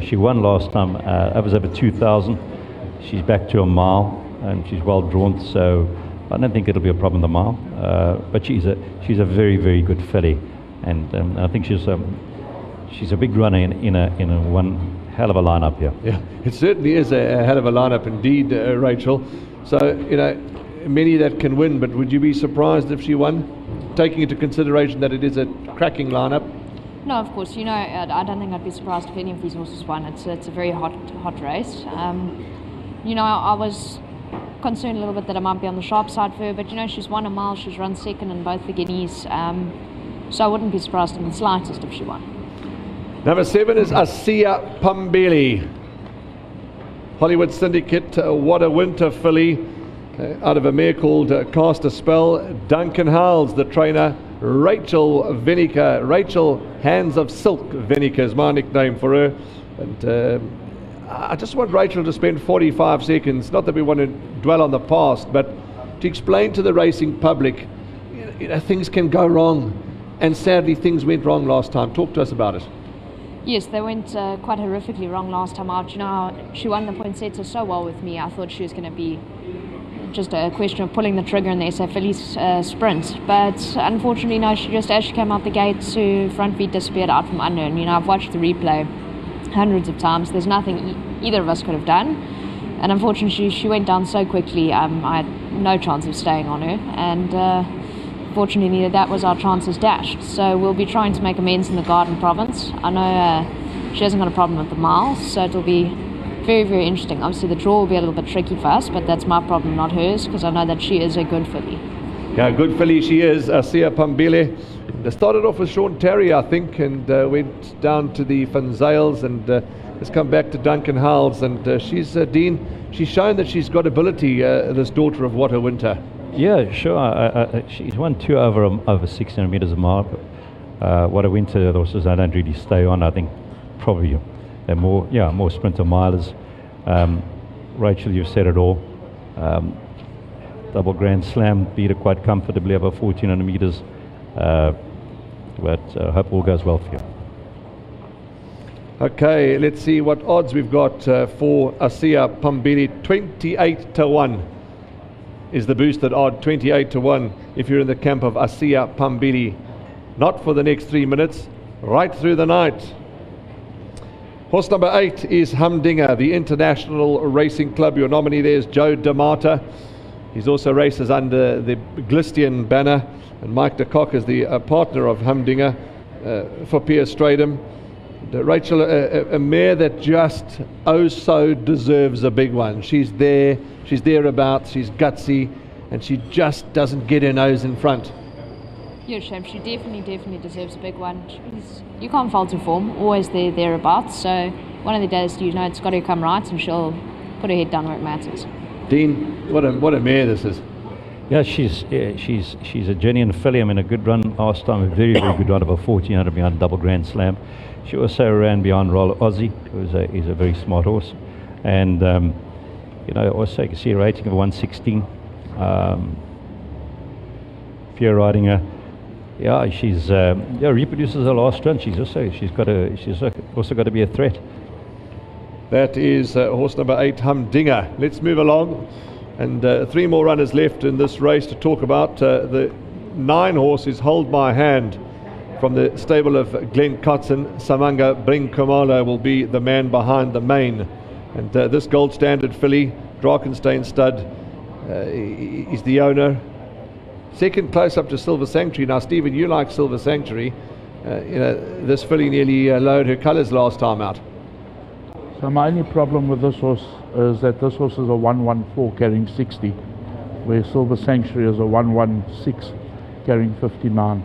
She won last time. It was over 2,000. She's back to a mile, and she's well drawn. So I don't think it'll be a problem the mile. But she's a very, very good filly. And I think she's a big runner in a one hell of a lineup here. Yeah, it certainly is a hell of a lineup indeed, Rachel. So, you know, many that can win, but would you be surprised if she won, taking into consideration that it is a cracking lineup? No, of course. You know, I don't think I'd be surprised if any of these horses won. It's a very hot race. You know, I was concerned a little bit that I might be on the sharp side for her, but you know, she's won a mile. She's run second in both the Guineas. So I wouldn't be surprised in the slightest if she won. Number 7 is Asia Pambili. Hollywood Syndicate, what a winter filly, out of a mare called Cast a Spell. Duncan Howells, the trainer. Rachel Venniker, Rachel Hands of Silk Venniker is my nickname for her. And I just want Rachel to spend 45 seconds, not that we want to dwell on the past, but to explain to the racing public, you know, things can go wrong. And sadly, things went wrong last time. Talk to us about it. Yes, they went quite horrifically wrong last time out. You know, she won the poinsettia so well with me. I thought she was going to be just a question of pulling the trigger in the SA Fillies sprint. But unfortunately, no, she just, as she came out the gate, her front feet disappeared out from under. And, you know, I've watched the replay hundreds of times. There's nothing either of us could have done. And unfortunately, she went down so quickly, I had no chance of staying on her. And fortunately, that was our chances dashed. So we'll be trying to make amends in the Garden Province. I know she hasn't got a problem with the miles, so it'll be very, very interesting. Obviously, the draw will be a little bit tricky for us, but that's my problem, not hers, because I know that she is a good filly. Yeah, good filly she is, Asia Pambili. They started off with Sean Terry, I think, and went down to the Van Zales, and has come back to Duncan Howells. And she's, Dean, she's shown that she's got ability, this daughter of What a Winter. Yeah, sure. She's won 2 over 600 meters a mile. What a Winter horses I don't really stay on. I think probably they're more sprinter milers. Rachel, you've said it all. Double Grand Slam, beat her quite comfortably over 1,400 meters. But I hope all goes well for you. Okay, let's see what odds we've got for Asia Pambili. 28 to 1 is the boosted odd. 28 to 1 if you're in the camp of Asia Pambili. Not for the next 3 minutes, right through the night. Horse number 8 is Humdinger, the International Racing Club. Your nominee there is Joe D'Amata. He's also races under the Glistian banner, and Mike de Kock is the partner of Humdinger for Pierre Stradum. Rachel, a mare that just so deserves a big one. She's there, she's thereabouts, she's gutsy, and she just doesn't get her nose in front. Yeah, Sham, she definitely deserves a big one. You can't fault her form, always thereabouts. So one of the days, you know, it's got to come right, and she'll put her head down where it matters. Dean, what a mare this is. Yeah, she's a genuine filly. I mean, a good run last time, a very good run of a 1,400 behind Double Grand Slam. She also ran behind Roller Aussie, who's a very smart horse, and you know, also you can see a rating of 116. If you're riding her, yeah, she's reproduces her last run. She's also got to be a threat. That is horse number 8, Humdinger. Let's move along, and 3 more runners left in this race to talk about. The 9 horse is Hold My Hand from the stable of Glenn Cotson. Samanga Brinkomolo will be the man behind the mane. And this gold standard filly, Drakenstein stud, is the owner. Second close up to Silver Sanctuary. Now, Stephen, you like Silver Sanctuary. This filly nearly lowered her colours last time out. So my only problem with this horse is that this horse is a 114 carrying 60, where Silver Sanctuary is a 116 carrying 59.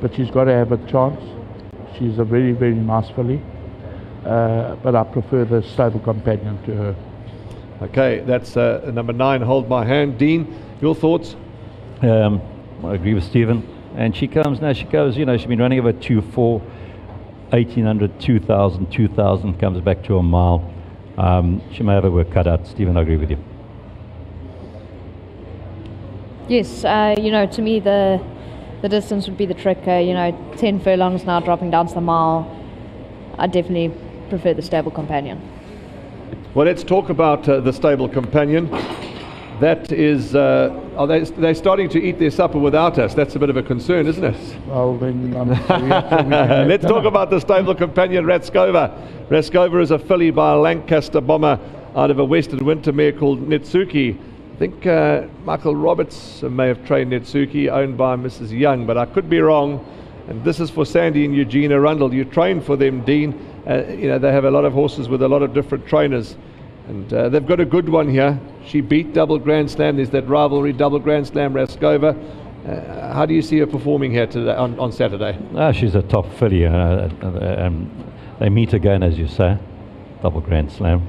But she's got to have a chance. She's a very, very nice filly. But I prefer the stable companion to her. Okay, that's number 9, Hold My Hand. Dean, your thoughts? I agree with Stephen. And she goes, she's been running over 2-4, 1800, 2000, 2000, comes back to a mile. She may have her work cut out. Stephen, I agree with you. Yes, to me the distance would be the trick. 10 furlongs now dropping down to the mile. I definitely prefer the stable companion. Well, let's talk about the stable companion. That is, are they starting to eat their supper without us? That's a bit of a concern, isn't it? Well, then let's talk about the stable companion, Raskova. Raskova is a filly by a Lancaster bomber out of a Western winter mare called Netsuki. I think Michael Roberts may have trained Netsuki, owned by Mrs. Young, but I could be wrong. And this is for Sandy and Eugenia Rundle. You train for them, Dean. They have a lot of horses with a lot of different trainers. And they've got a good one here. She beat Double Grand Slam. There's that rivalry, Double Grand Slam, Raskova. How do you see her performing here today, on Saturday? She's a top filly. They meet again, as you say, Double Grand Slam.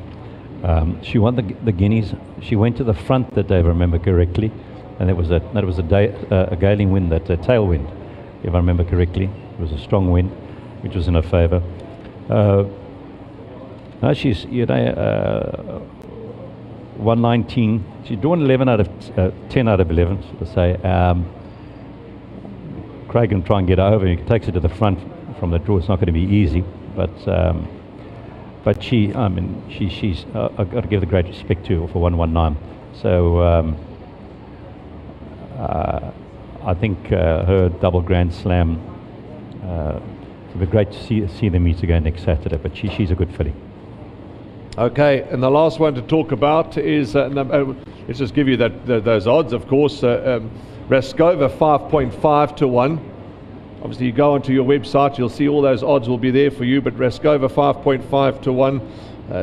She won the Guineas. She went to the front that day, if I remember correctly. And that was a galing wind, that tailwind, if I remember correctly. It was a strong wind, which was in her favour. No, she's 119. She's doing 11 out of 10 out of 11, so to say. Craig can try and get over. He takes it to the front from the draw. It's not going to be easy, but she's. I've got to give the great respect to her for 119. So I think her Double Grand Slam. It'll be great to see them meet again next Saturday. But she's a good filly. Okay, and the last one to talk about is, let's just give you those odds, of course. Raskova 5.5 to 1. Obviously, you go onto your website, you'll see all those odds will be there for you, but Raskova 5.5 to 1.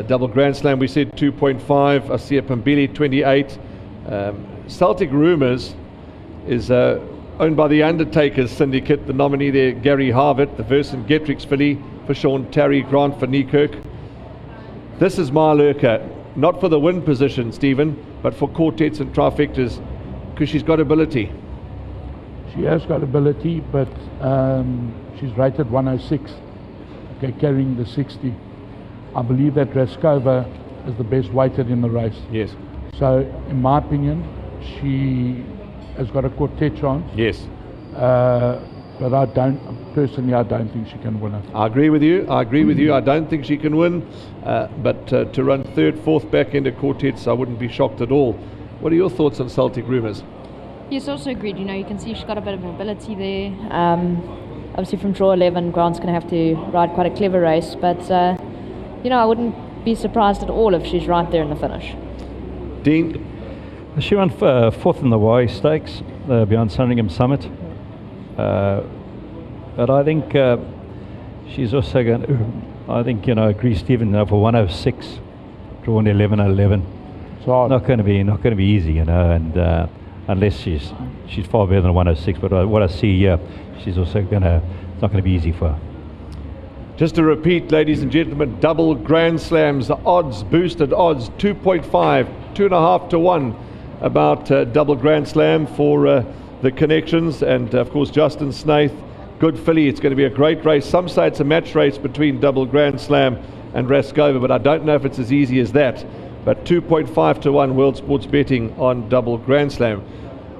Double Grand Slam, we said 2.5. Asia Pambili 28. Celtic Rumours is owned by the Undertakers Syndicate. The nominee there, Gary Harvett, the Verson Getrix filly for Sean Terry, Grant van Niekerk. This is my lurker, not for the win position, Stephen, but for quartets and trifectas, because she's got ability. She has got ability, but she's rated 106, carrying the 60. I believe that Raskova is the best weighted in the race. Yes. So, in my opinion, she has got a quartet chance. Yes. But I don't think she can win it. I agree with you. I don't think she can win. But to run third, fourth back into quartets, I wouldn't be shocked at all. What are your thoughts on Celtic Rumours? Yes, also agreed. You can see she's got a bit of ability there. Obviously from draw 11, Grant's going to have to ride quite a clever race. But, I wouldn't be surprised at all if she's right there in the finish. Dean? She ran fourth in the Y Stakes beyond Sandringham Summit. But I think she's also going to, I agree, Stephen, for 106, drawn 11 out of 11. It's hard. Not going to be easy, and unless she's far better than 106. But what I see here, she's also it's not going to be easy for her. Just to repeat, ladies and gentlemen, Double Grand Slams, the odds, boosted odds, 2.5, 2.5 to 1 about Double Grand Slam for the connections, and of course Justin Snaith, good filly. It's going to be a great race. Some say it's a match race between Double Grand Slam and Raskova, but I don't know if it's as easy as that. But 2.5 to 1 World Sports Betting on Double Grand Slam.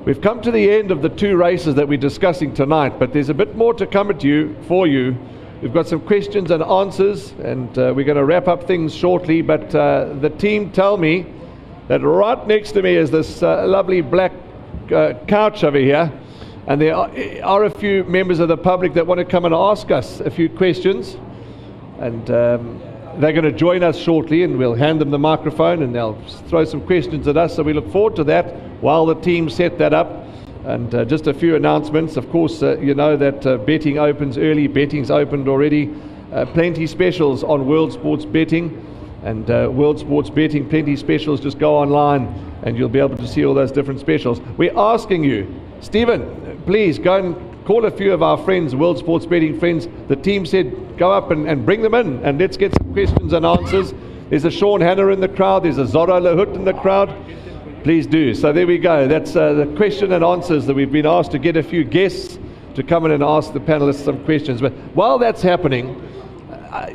We've come to the end of the two races that we're discussing tonight, but there's a bit more to come for you. We've got some questions and answers, and we're going to wrap up things shortly, but the team tell me that right next to me is this lovely black couch over here. And there are a few members of the public that want to come and ask us a few questions. And they're going to join us shortly, and we'll hand them the microphone and they'll throw some questions at us. So we look forward to that while the team set that up. And just a few announcements. Of course, you know that betting opens early. Betting's opened already. Plenty specials on World Sports Betting. And World Sports Betting, plenty specials. Just go online and you'll be able to see all those different specials. We're asking you, Stephen, please go and call a few of our friends, World Sports Betting friends. The team said go up and bring them in, and let's get some questions and answers. There's a Sean Hanna in the crowd. There's a Zorro Lahut in the crowd. Please do. So there we go. That's the question and answers that we've been asked to get a few guests to come in and ask the panelists some questions. But while that's happening,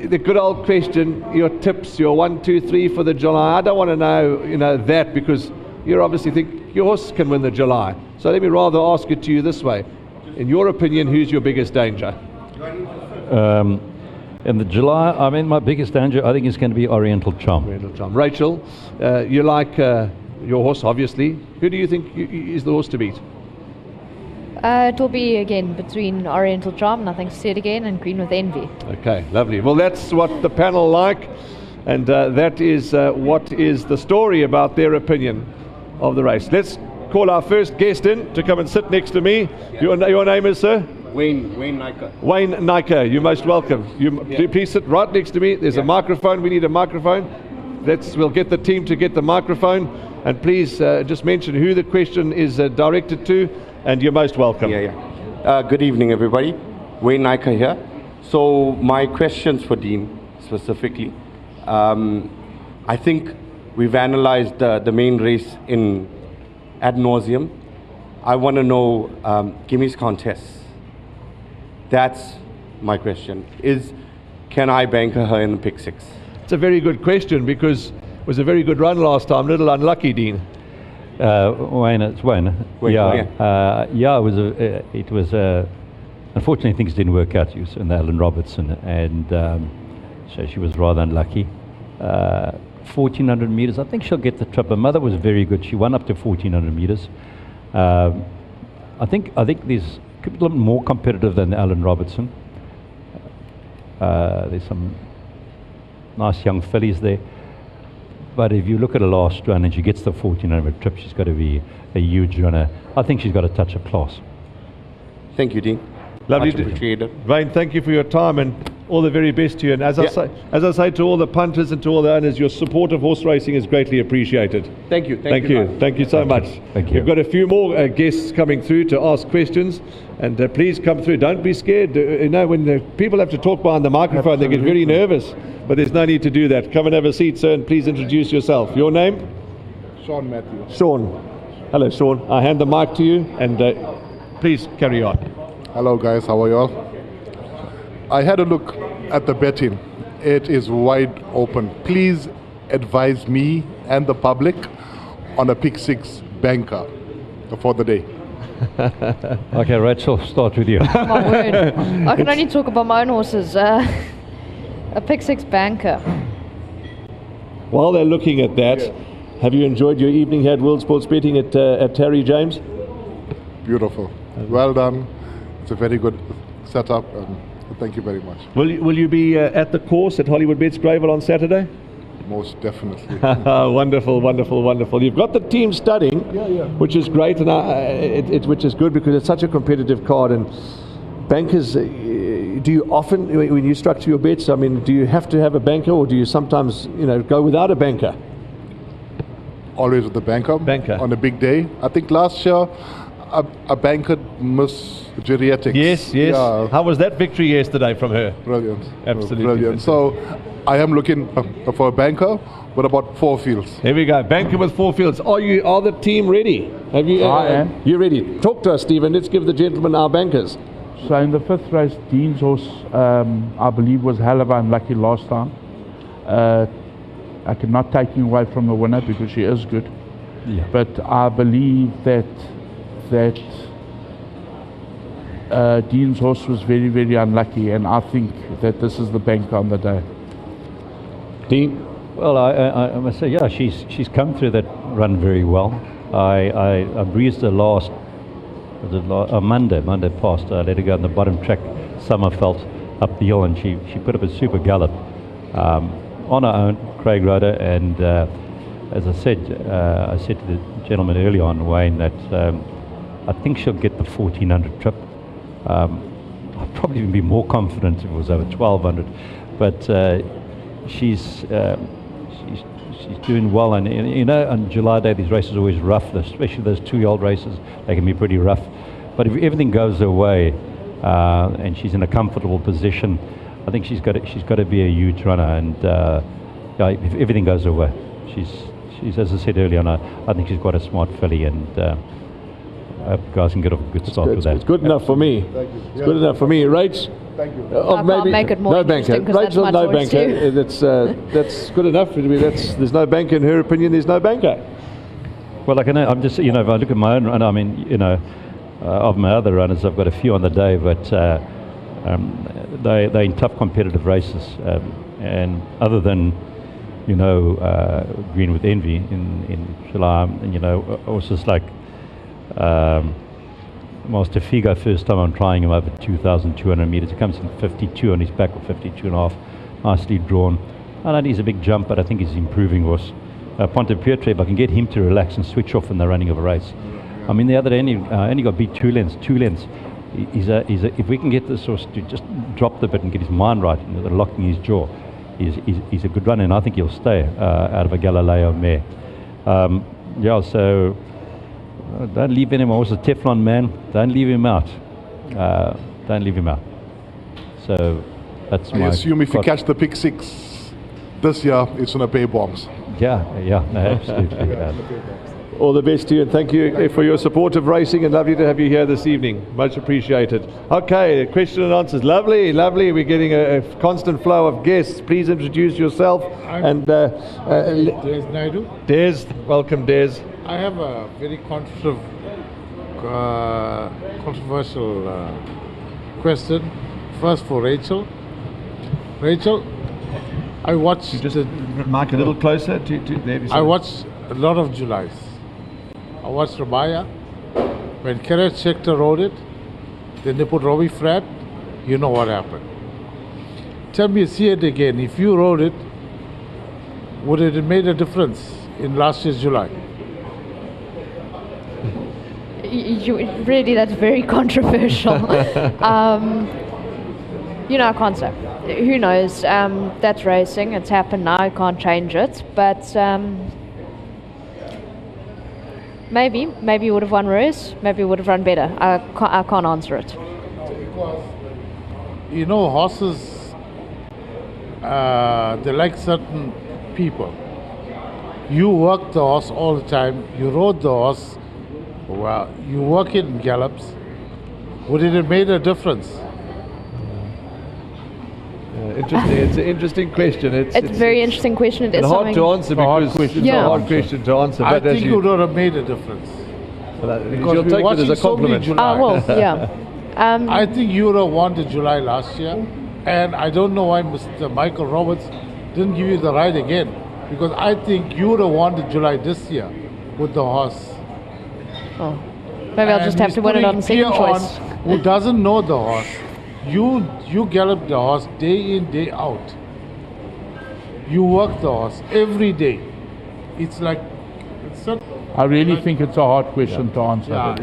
the good old question, your tips, your 1, 2, 3 for the July. I don't want to know, that, because you obviously think your horse can win the July. So let me rather ask it to you this way. In your opinion, who's your biggest danger? In the July, I mean, my biggest danger, I think, is going to be Oriental Charm. Oriental Charm. Rachel, you like your horse, obviously. Who do you think is the horse to beat? It will be, again, between Oriental Charm, and I think Said Again, and Green with Envy. Okay, lovely. Well, that's what the panel like, and that is what is the story about their opinion of the race. Let's call our first guest in to come and sit next to me. Your name is, sir? Wayne Venniker. Wayne Venniker, you're most welcome. Please sit right next to me. There's a microphone. We need a microphone. We'll get the team to get the microphone. And please just mention who the question is directed to, and you're most welcome. Good evening, everybody. Wayne Venniker here. So my questions for Dean specifically. I think we've analyzed the main race in ad nauseum. I want to know Gimmy's contest. That's my question. Can I banker her in the pick 6? It's a very good question, because it was a very good run last time. Little unlucky, Dean. Wayne, it's Wayne. It was unfortunately things didn't work out. She was in the Alan Robertson, and so she was rather unlucky. 1400 meters, I think she'll get the trip. Her mother was very good. She won up to 1400 meters. I think there's a little more competitive than Alan Robertson. There's some nice young fillies there. But if you look at her last run and she gets the 1400 trip, she's got to be a huge runner. I think she's got a touch of class. Thank you, Dean. Lovely. Much appreciated. Wayne, thank you for your time, and all the very best to you. And as I say to all the punters and to all the owners, your support of horse racing is greatly appreciated. Thank you. Thank you so much. Thank you. We've got a few more guests coming through to ask questions, and please come through. Don't be scared. When the people have to talk behind the microphone, they get very nervous. But there's no need to do that. Come and have a seat, sir, and please introduce yourself. Your name? Sean Matthews. Sean. Hello, Sean. I hand the mic to you, and please carry on. Hello, guys. How are you all? I had a look at the betting. It is wide open. Please advise me and the public on a pick 6 banker for the day. Okay, Rachel, start with you. My word. I can only talk about my own horses. A pick 6 banker. While they're looking at that, have you enjoyed your evening here at World Sports Betting at Terry James? Beautiful. Well done. It's a very good setup. Thank you very much. Will you be at the course at Hollywoodbets Gravel on Saturday? Most definitely. Wonderful, wonderful, wonderful. You've got the team studying, which is great, and which is good, because it's such a competitive card. And bankers, do you often, when you structure your bets, I mean, do you have to have a banker, or do you sometimes, go without a banker? Always with the banker. On a big day. I think last year, a banker Miss Geriatrics. Yes. Yeah. How was that victory yesterday from her? Brilliant. Absolutely. Brilliant. So I am looking for a banker with about 4 fields. There we go. Banker with 4 fields. Are the team ready? Have you? I am. You ready? Talk to us, Stephen. Let's give the gentlemen our bankers. So in the 5th race, Dean's horse, I believe, was hell of unlucky last time. I cannot take him away from the winner because she is good. Yeah. But I believe that Dean's horse was very, very unlucky, and I think that this is the banker on the day. Dean? Well, I must say, she's come through that run very well. I breezed her last Monday past, I let her go on the bottom track, Summerfelt, up the hill, and she put up a super gallop on her own. Craig rode her, and as I said to the gentleman early on, Wayne, that I think she'll get the 1400 trip. I'd probably even be more confident if it was over 1200, but she's doing well. And you know, on July Day, these races are always rough, especially those 2-year-old races. They can be pretty rough. But if everything goes her way and she's in a comfortable position, I think she's got to be a huge runner. And if everything goes her way, she's as I said earlier on, I think she's quite a smart filly, and I hope guys can get off a good start with that. It's good enough for me. It's good enough for me. Rach? Thank you. I can't make it more no interesting banker. because that's Rachel, my no choice banker. too. That's good enough. There's no banker in her opinion. There's no banker. Well, I'm just, if I look at my own run, I mean, of my other runners, I've got a few on the day, but they're in tough competitive races. And other than, Green with Envy in July, and, horses like Master Figo, first time I'm trying him over 2,200 meters. He comes in 52 on his back, or 52 and a half, nicely drawn. I know he's a big jump, but I think he's improving horse. Ponte Pietre, if I can get him to relax and switch off in the running of a race. I mean, the other day, only got beat 2 lengths. If we can get this horse to just drop the bit and get his mind right, locking his jaw, he's a good runner, and I think he'll stay out of a Galileo mare. So don't leave him. Also, Teflon Man, don't leave him out. Don't leave him out. So that's I my. assume if you catch the pick 6 this year, it's going to pay bombs. Yeah, no, absolutely. All the best to you, and thank you for your support of racing, and lovely to have you here this evening. Much appreciated. Okay, question and answers. Lovely. We're getting a constant flow of guests. Please introduce yourself. And Des Naidu. Des, welcome, Des. I have a very controversial question. First for Rachel. Rachel, I watched. Mark a little closer to there. I watched a lot of Julys. I watched Rabaya. When Keret Schechter rode it, then they put Robbie Frat. You know what happened. Tell me, see it again. If you rode it, would it have made a difference in last year's July? Really, that's very controversial. I can't say. Who knows? That's racing. It's happened now. I can't change it. But maybe he would have won race. Maybe he would have run better. I can't answer it. Because, horses, they like certain people. You work the horse all the time. You rode the horse. Well, you work it in gallops. Would it have made a difference? Interesting. It's an interesting question. It's a very interesting question. It is hard to answer because it's a hard question to answer. I think it would have made a difference. Because you'll take it as a compliment. I think you would have won the July last year, and I don't know why Mr. Michael Roberts didn't give you the ride again, because I think you would have won the July this year with the horse. Oh, maybe I'll just have to win it on the second choice. Who doesn't know the horse? You gallop the horse day in, day out. You work the horse every day. It's like I really think it's a hard question to answer. Let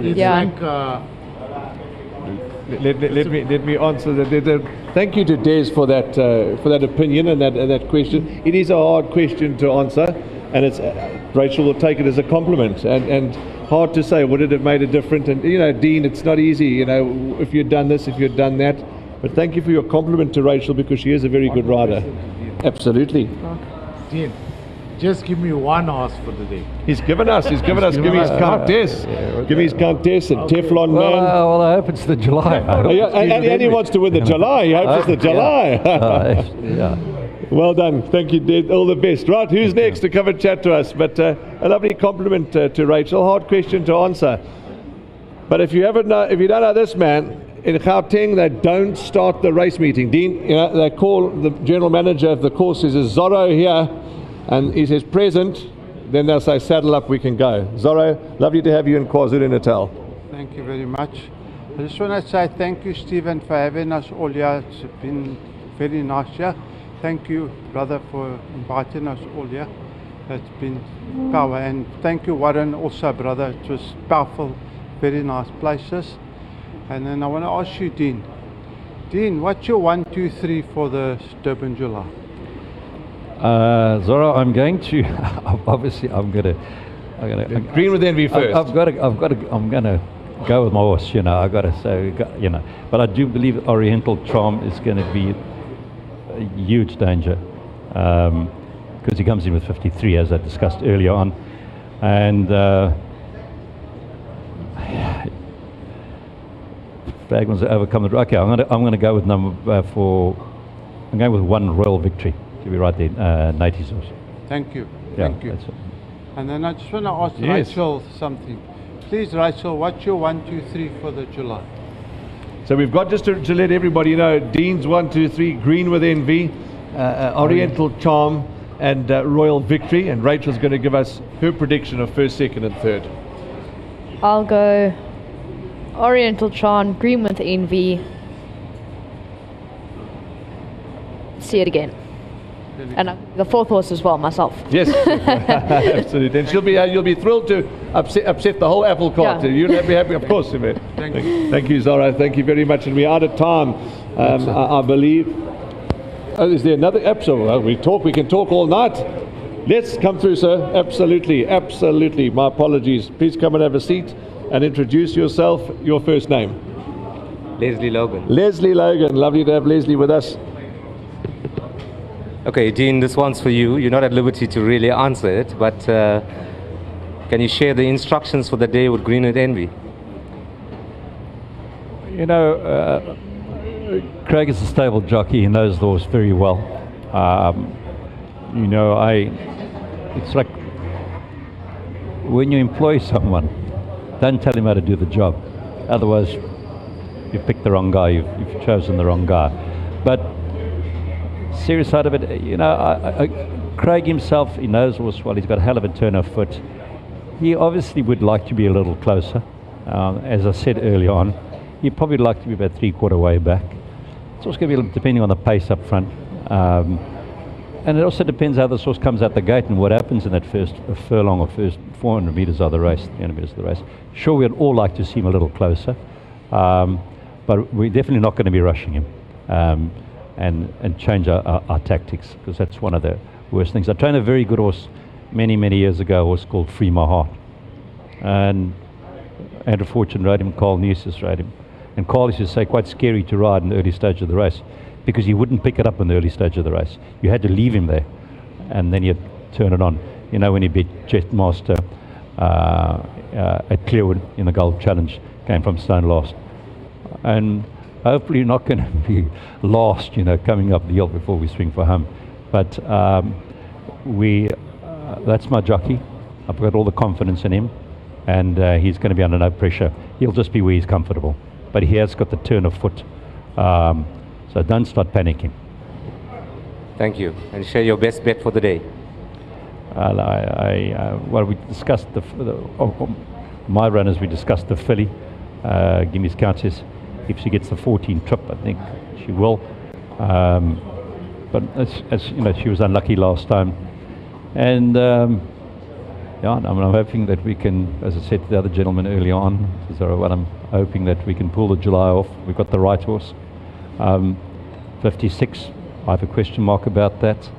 me answer that. Thank you to Des for that opinion and that question. It is a hard question to answer, and Rachel will take it as a compliment. And hard to say, would it have made a difference? And Dean, it's not easy. If you'd done this, if you'd done that. But thank you for your compliment to Rachel, because she is a very good rider. Absolutely. Dean, just give me one horse for the day. He's given us. Give me his Countess. Give me his Countess and Teflon Man. Well, I hope it's the July. And he wants to win the July. He hopes it's the July. Well done. Thank you, Dad. All the best. Right, who's next to come and chat to us? But a lovely compliment to Rachel. Hard question to answer. But if you don't know this man, in Gauteng, they don't start the race meeting. Dean, they call the general manager of the course, says, "Is Zorro here?" And he says, "Present." Then they'll say, "Saddle up, we can go." Zorro, lovely to have you in KwaZulu-Natal. Thank you very much. I just want to say thank you, Stephen, for having us all here. It's been very nice here. Thank you, brother, for inviting us all here. It's been power. And thank you, Warren, also, brother. It was powerful, very nice places. And then I want to ask you, Dean. Dean, what's your 1, 2, 3 for the Durban July? Zora, I'm going to, obviously, I'm going to Green with Envy first. I'm going to go with my horse, you know. I got to say, you know. But I do believe Oriental Charm is going to be a huge danger because he comes in with 53, as I discussed earlier on, and Bagman's overcome the. Okay, I'm going to go with I'm going with 1 Royal Victory to be right there. 90s horse. Thank you. Yeah, Thank you. that's it. And then I just want to ask Yes. Rachel something. Please, Rachel, what's your 1, 2, 3 for the July? So we've got, just to let everybody know, Dean's 1, 2, 3, Green with Envy, Oriental Charm, and Royal Victory. And Rachel's going to give us her prediction of first, second, and third. I'll go Oriental Charm, Green with Envy. See it again. And the 4th horse as well, myself. Yes, absolutely. And you'll be thrilled to upset the whole apple cart. Yeah. You'll be happy, of course, Yvette. Thank you, Zara. Thank you very much. And we're out of time, I believe. Oh, is there another episode? We can talk all night. Let's come through, sir. Absolutely, absolutely. My apologies. Please come and have a seat and introduce yourself. Your first name. Leslie Logan. Leslie Logan. Lovely to have Leslie with us. Okay, Dean, this one's for you. You're not at liberty to really answer it, but can you share the instructions for the day with Green with Envy? You know, Craig is a stable jockey. He knows the horse very well. You know, it's like when you employ someone, don't tell him how to do the job. Otherwise, you've picked the wrong guy. You've chosen the wrong guy. But serious side of it, you know, Craig himself, he knows horse well. He's got a hell of a turn of foot. He obviously would like to be a little closer. As I said early on, he'd probably like to be about 3/4 way back. It's also going to be depending on the pace up front. And it also depends how the horse comes out the gate and what happens in that first furlong or first 400 metres of the race, 300 metres of the race. Sure, we'd all like to see him a little closer, but we're definitely not going to be rushing him. And change our tactics, because that's one of the worst things. I trained a very good horse many years ago, a horse called Free My Heart. And Andrew Fortune rode him, Carl Newsis rode him. And Carl used to say quite scary to ride in the early stage of the race, because he wouldn't pick it up in the early stage of the race. You had to leave him there, and then you'd turn it on. You know, when he beat Jetmaster at Clearwood in the Gold Challenge, came from stone last. And hopefully you're not going to be lost, you know, coming up the hill before we swing for home. But that's my jockey. I've got all the confidence in him, and he's going to be under no pressure. He'll just be where he's comfortable. But he has got the turn of foot, so don't start panicking. Thank you. And share your best bet for the day. Well, we discussed my runners. We discussed the filly, Gimmy's Countess. If she gets the 14 trip, I think she will. But as you know, she was unlucky last time, and I'm hoping that we can, as I said to the other gentleman earlier on, I'm hoping that we can pull the July off. We've got the right horse. 56. I have a question mark about that,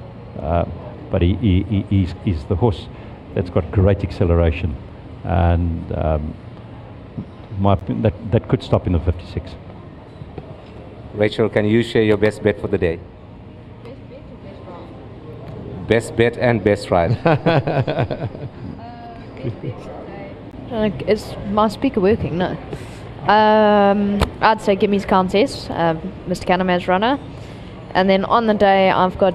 but he's the horse that's got great acceleration, and that could stop in the 56. Rachel, can you share your best bet for the day? Best bet and best ride. Is my speaker working? No. I'd say Gimmy's Countess, Mr. Kannemeyer's runner. And then on the day, I've got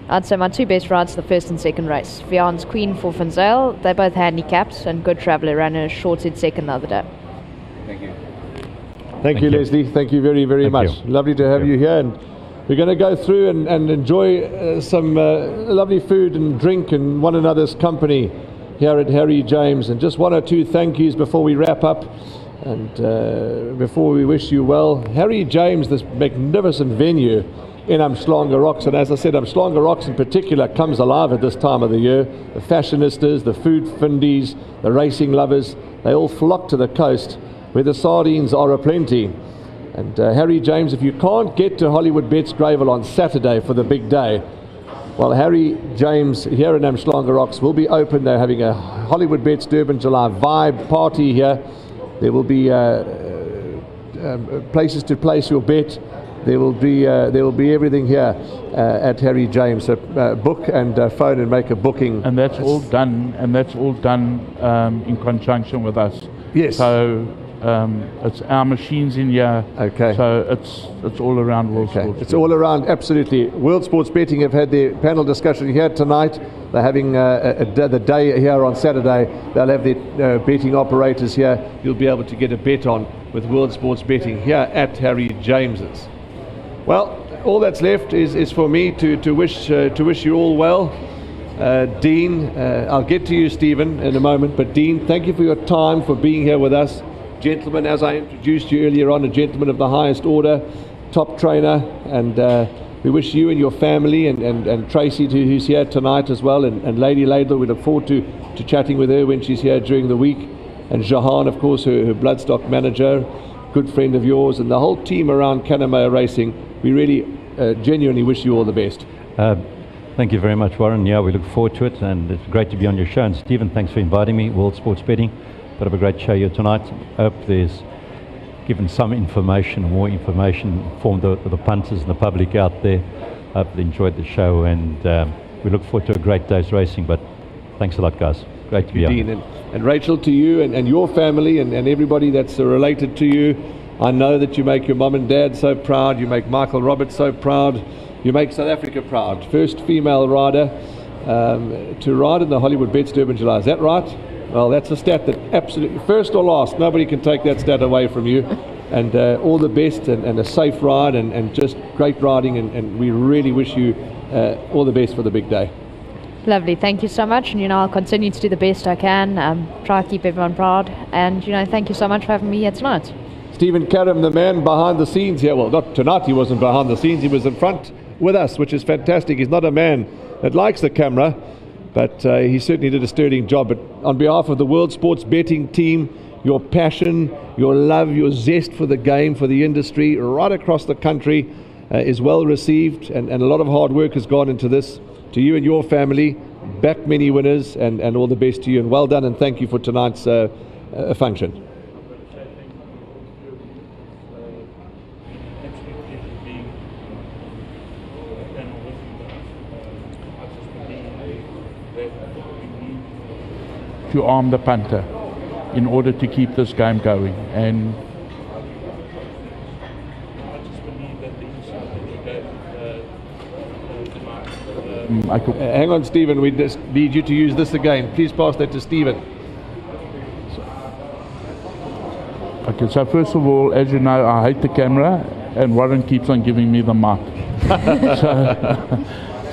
I'd say my 2 best rides, the first and second race. Vian's Queen for Finzale. They're both handicaps, and Good Traveller ran a shorted second the other day. Thank you. Thank you, Leslie. Thank you very much. Lovely to have you here. And we're going to go through and enjoy some lovely food and drink and one another's company here at Harry James. And just one or two thank yous before we wrap up and before we wish you well. Harry James, this magnificent venue in Umhlanga Rocks, and as I said, Umhlanga Rocks in particular comes alive at this time of the year. The fashionistas, the food findies, the racing lovers, they all flock to the coast where the sardines are aplenty. And Harry James, if you can't get to Hollywoodbets Gravel on Saturday for the big day, well, Harry James here in Umhlanga Rocks will be open. They're having a Hollywoodbets Durban July vibe party here. There will be places to place your bet. There will be everything here at Harry James. So book and phone and make a booking. And that's all done. And that's all done in conjunction with us. Yes. So it's our machines in here. Okay. So it's all around World Sports. It's all around, absolutely. World Sports Betting have had their panel discussion here tonight. They're having the day here on Saturday. They'll have their betting operators here. You'll be able to get a bet on with World Sports Betting here at Harry James's. Well, all that's left is for me to wish you all well. Dean, I'll get to you, Stephen, in a moment. But Dean, thank you for your time, for being here with us. Gentleman, as I introduced you earlier on, a gentleman of the highest order, top trainer, and we wish you and your family and Tracy, who's here tonight as well, and Lady Laidlaw, we look forward to chatting with her when she's here during the week, and Jahan, of course, her bloodstock manager, good friend of yours, and the whole team around Kannemeyer Racing. We really genuinely wish you all the best. Thank you very much, Warren. Yeah, we look forward to it, and it's great to be on your show. And Stephen, thanks for inviting me, World Sports Betting. But have a great show here tonight. I hope there's given some information, more information, informed the punters and the public out there. I hope they enjoyed the show, and we look forward to a great day's racing. But thanks a lot, guys. Great to be Dean, on. And Rachel, to you and your family and everybody that's related to you. I know that you make your mum and dad so proud. You make Michael Roberts so proud. You make South Africa proud. First female rider to ride in the Hollywoodbets Durban July. Is that right? Well, that's a stat that absolutely, first or last, nobody can take that stat away from you. And all the best and a safe ride and just great riding. And we really wish you all the best for the big day. Lovely, thank you so much. And I'll continue to do the best I can. Try to keep everyone proud. And thank you so much for having me here tonight. Stephen Karam, the man behind the scenes here. Well, not tonight, he wasn't behind the scenes. He was in front with us, which is fantastic. He's not a man that likes the camera, but he certainly did a sterling job. But on behalf of the World Sports Betting team, your passion, your love, your zest for the game, for the industry, right across the country is well received, and a lot of hard work has gone into this. To you and your family, back many winners, and all the best to you, and well done, and thank you for tonight's function. To arm the punter in order to keep this game going. And hang on, Stephen, we just need you to use this again. Please pass that to Stephen. Okay, so first of all, as you know, I hate the camera, and Warren keeps on giving me the mic.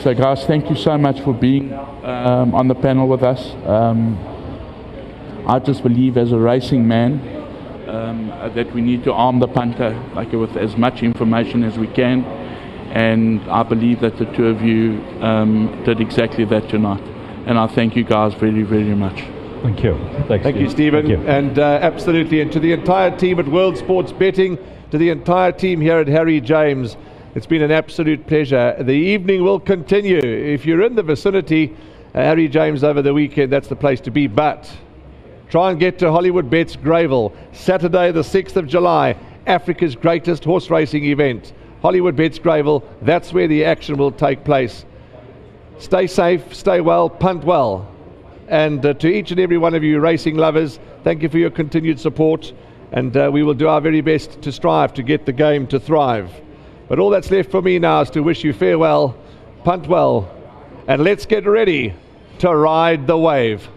So guys, thank you so much for being on the panel with us. I just believe, as a racing man, that we need to arm the punter with as much information as we can, and I believe that the two of you did exactly that tonight. And I thank you guys very, very much. Thank you. Thank you, Stephen. Thank you. And absolutely, and to the entire team at World Sports Betting, to the entire team here at Harry James, it's been an absolute pleasure. The evening will continue. If you're in the vicinity, Harry James over the weekend, that's the place to be. But try and get to Hollywoodbets Gravel, Saturday the 6th of July, Africa's greatest horse racing event. Hollywoodbets Gravel, that's where the action will take place. Stay safe, stay well, punt well. And to each and every one of you racing lovers, thank you for your continued support, and we will do our very best to strive to get the game to thrive. But all that's left for me now is to wish you farewell, punt well, and let's get ready to ride the wave.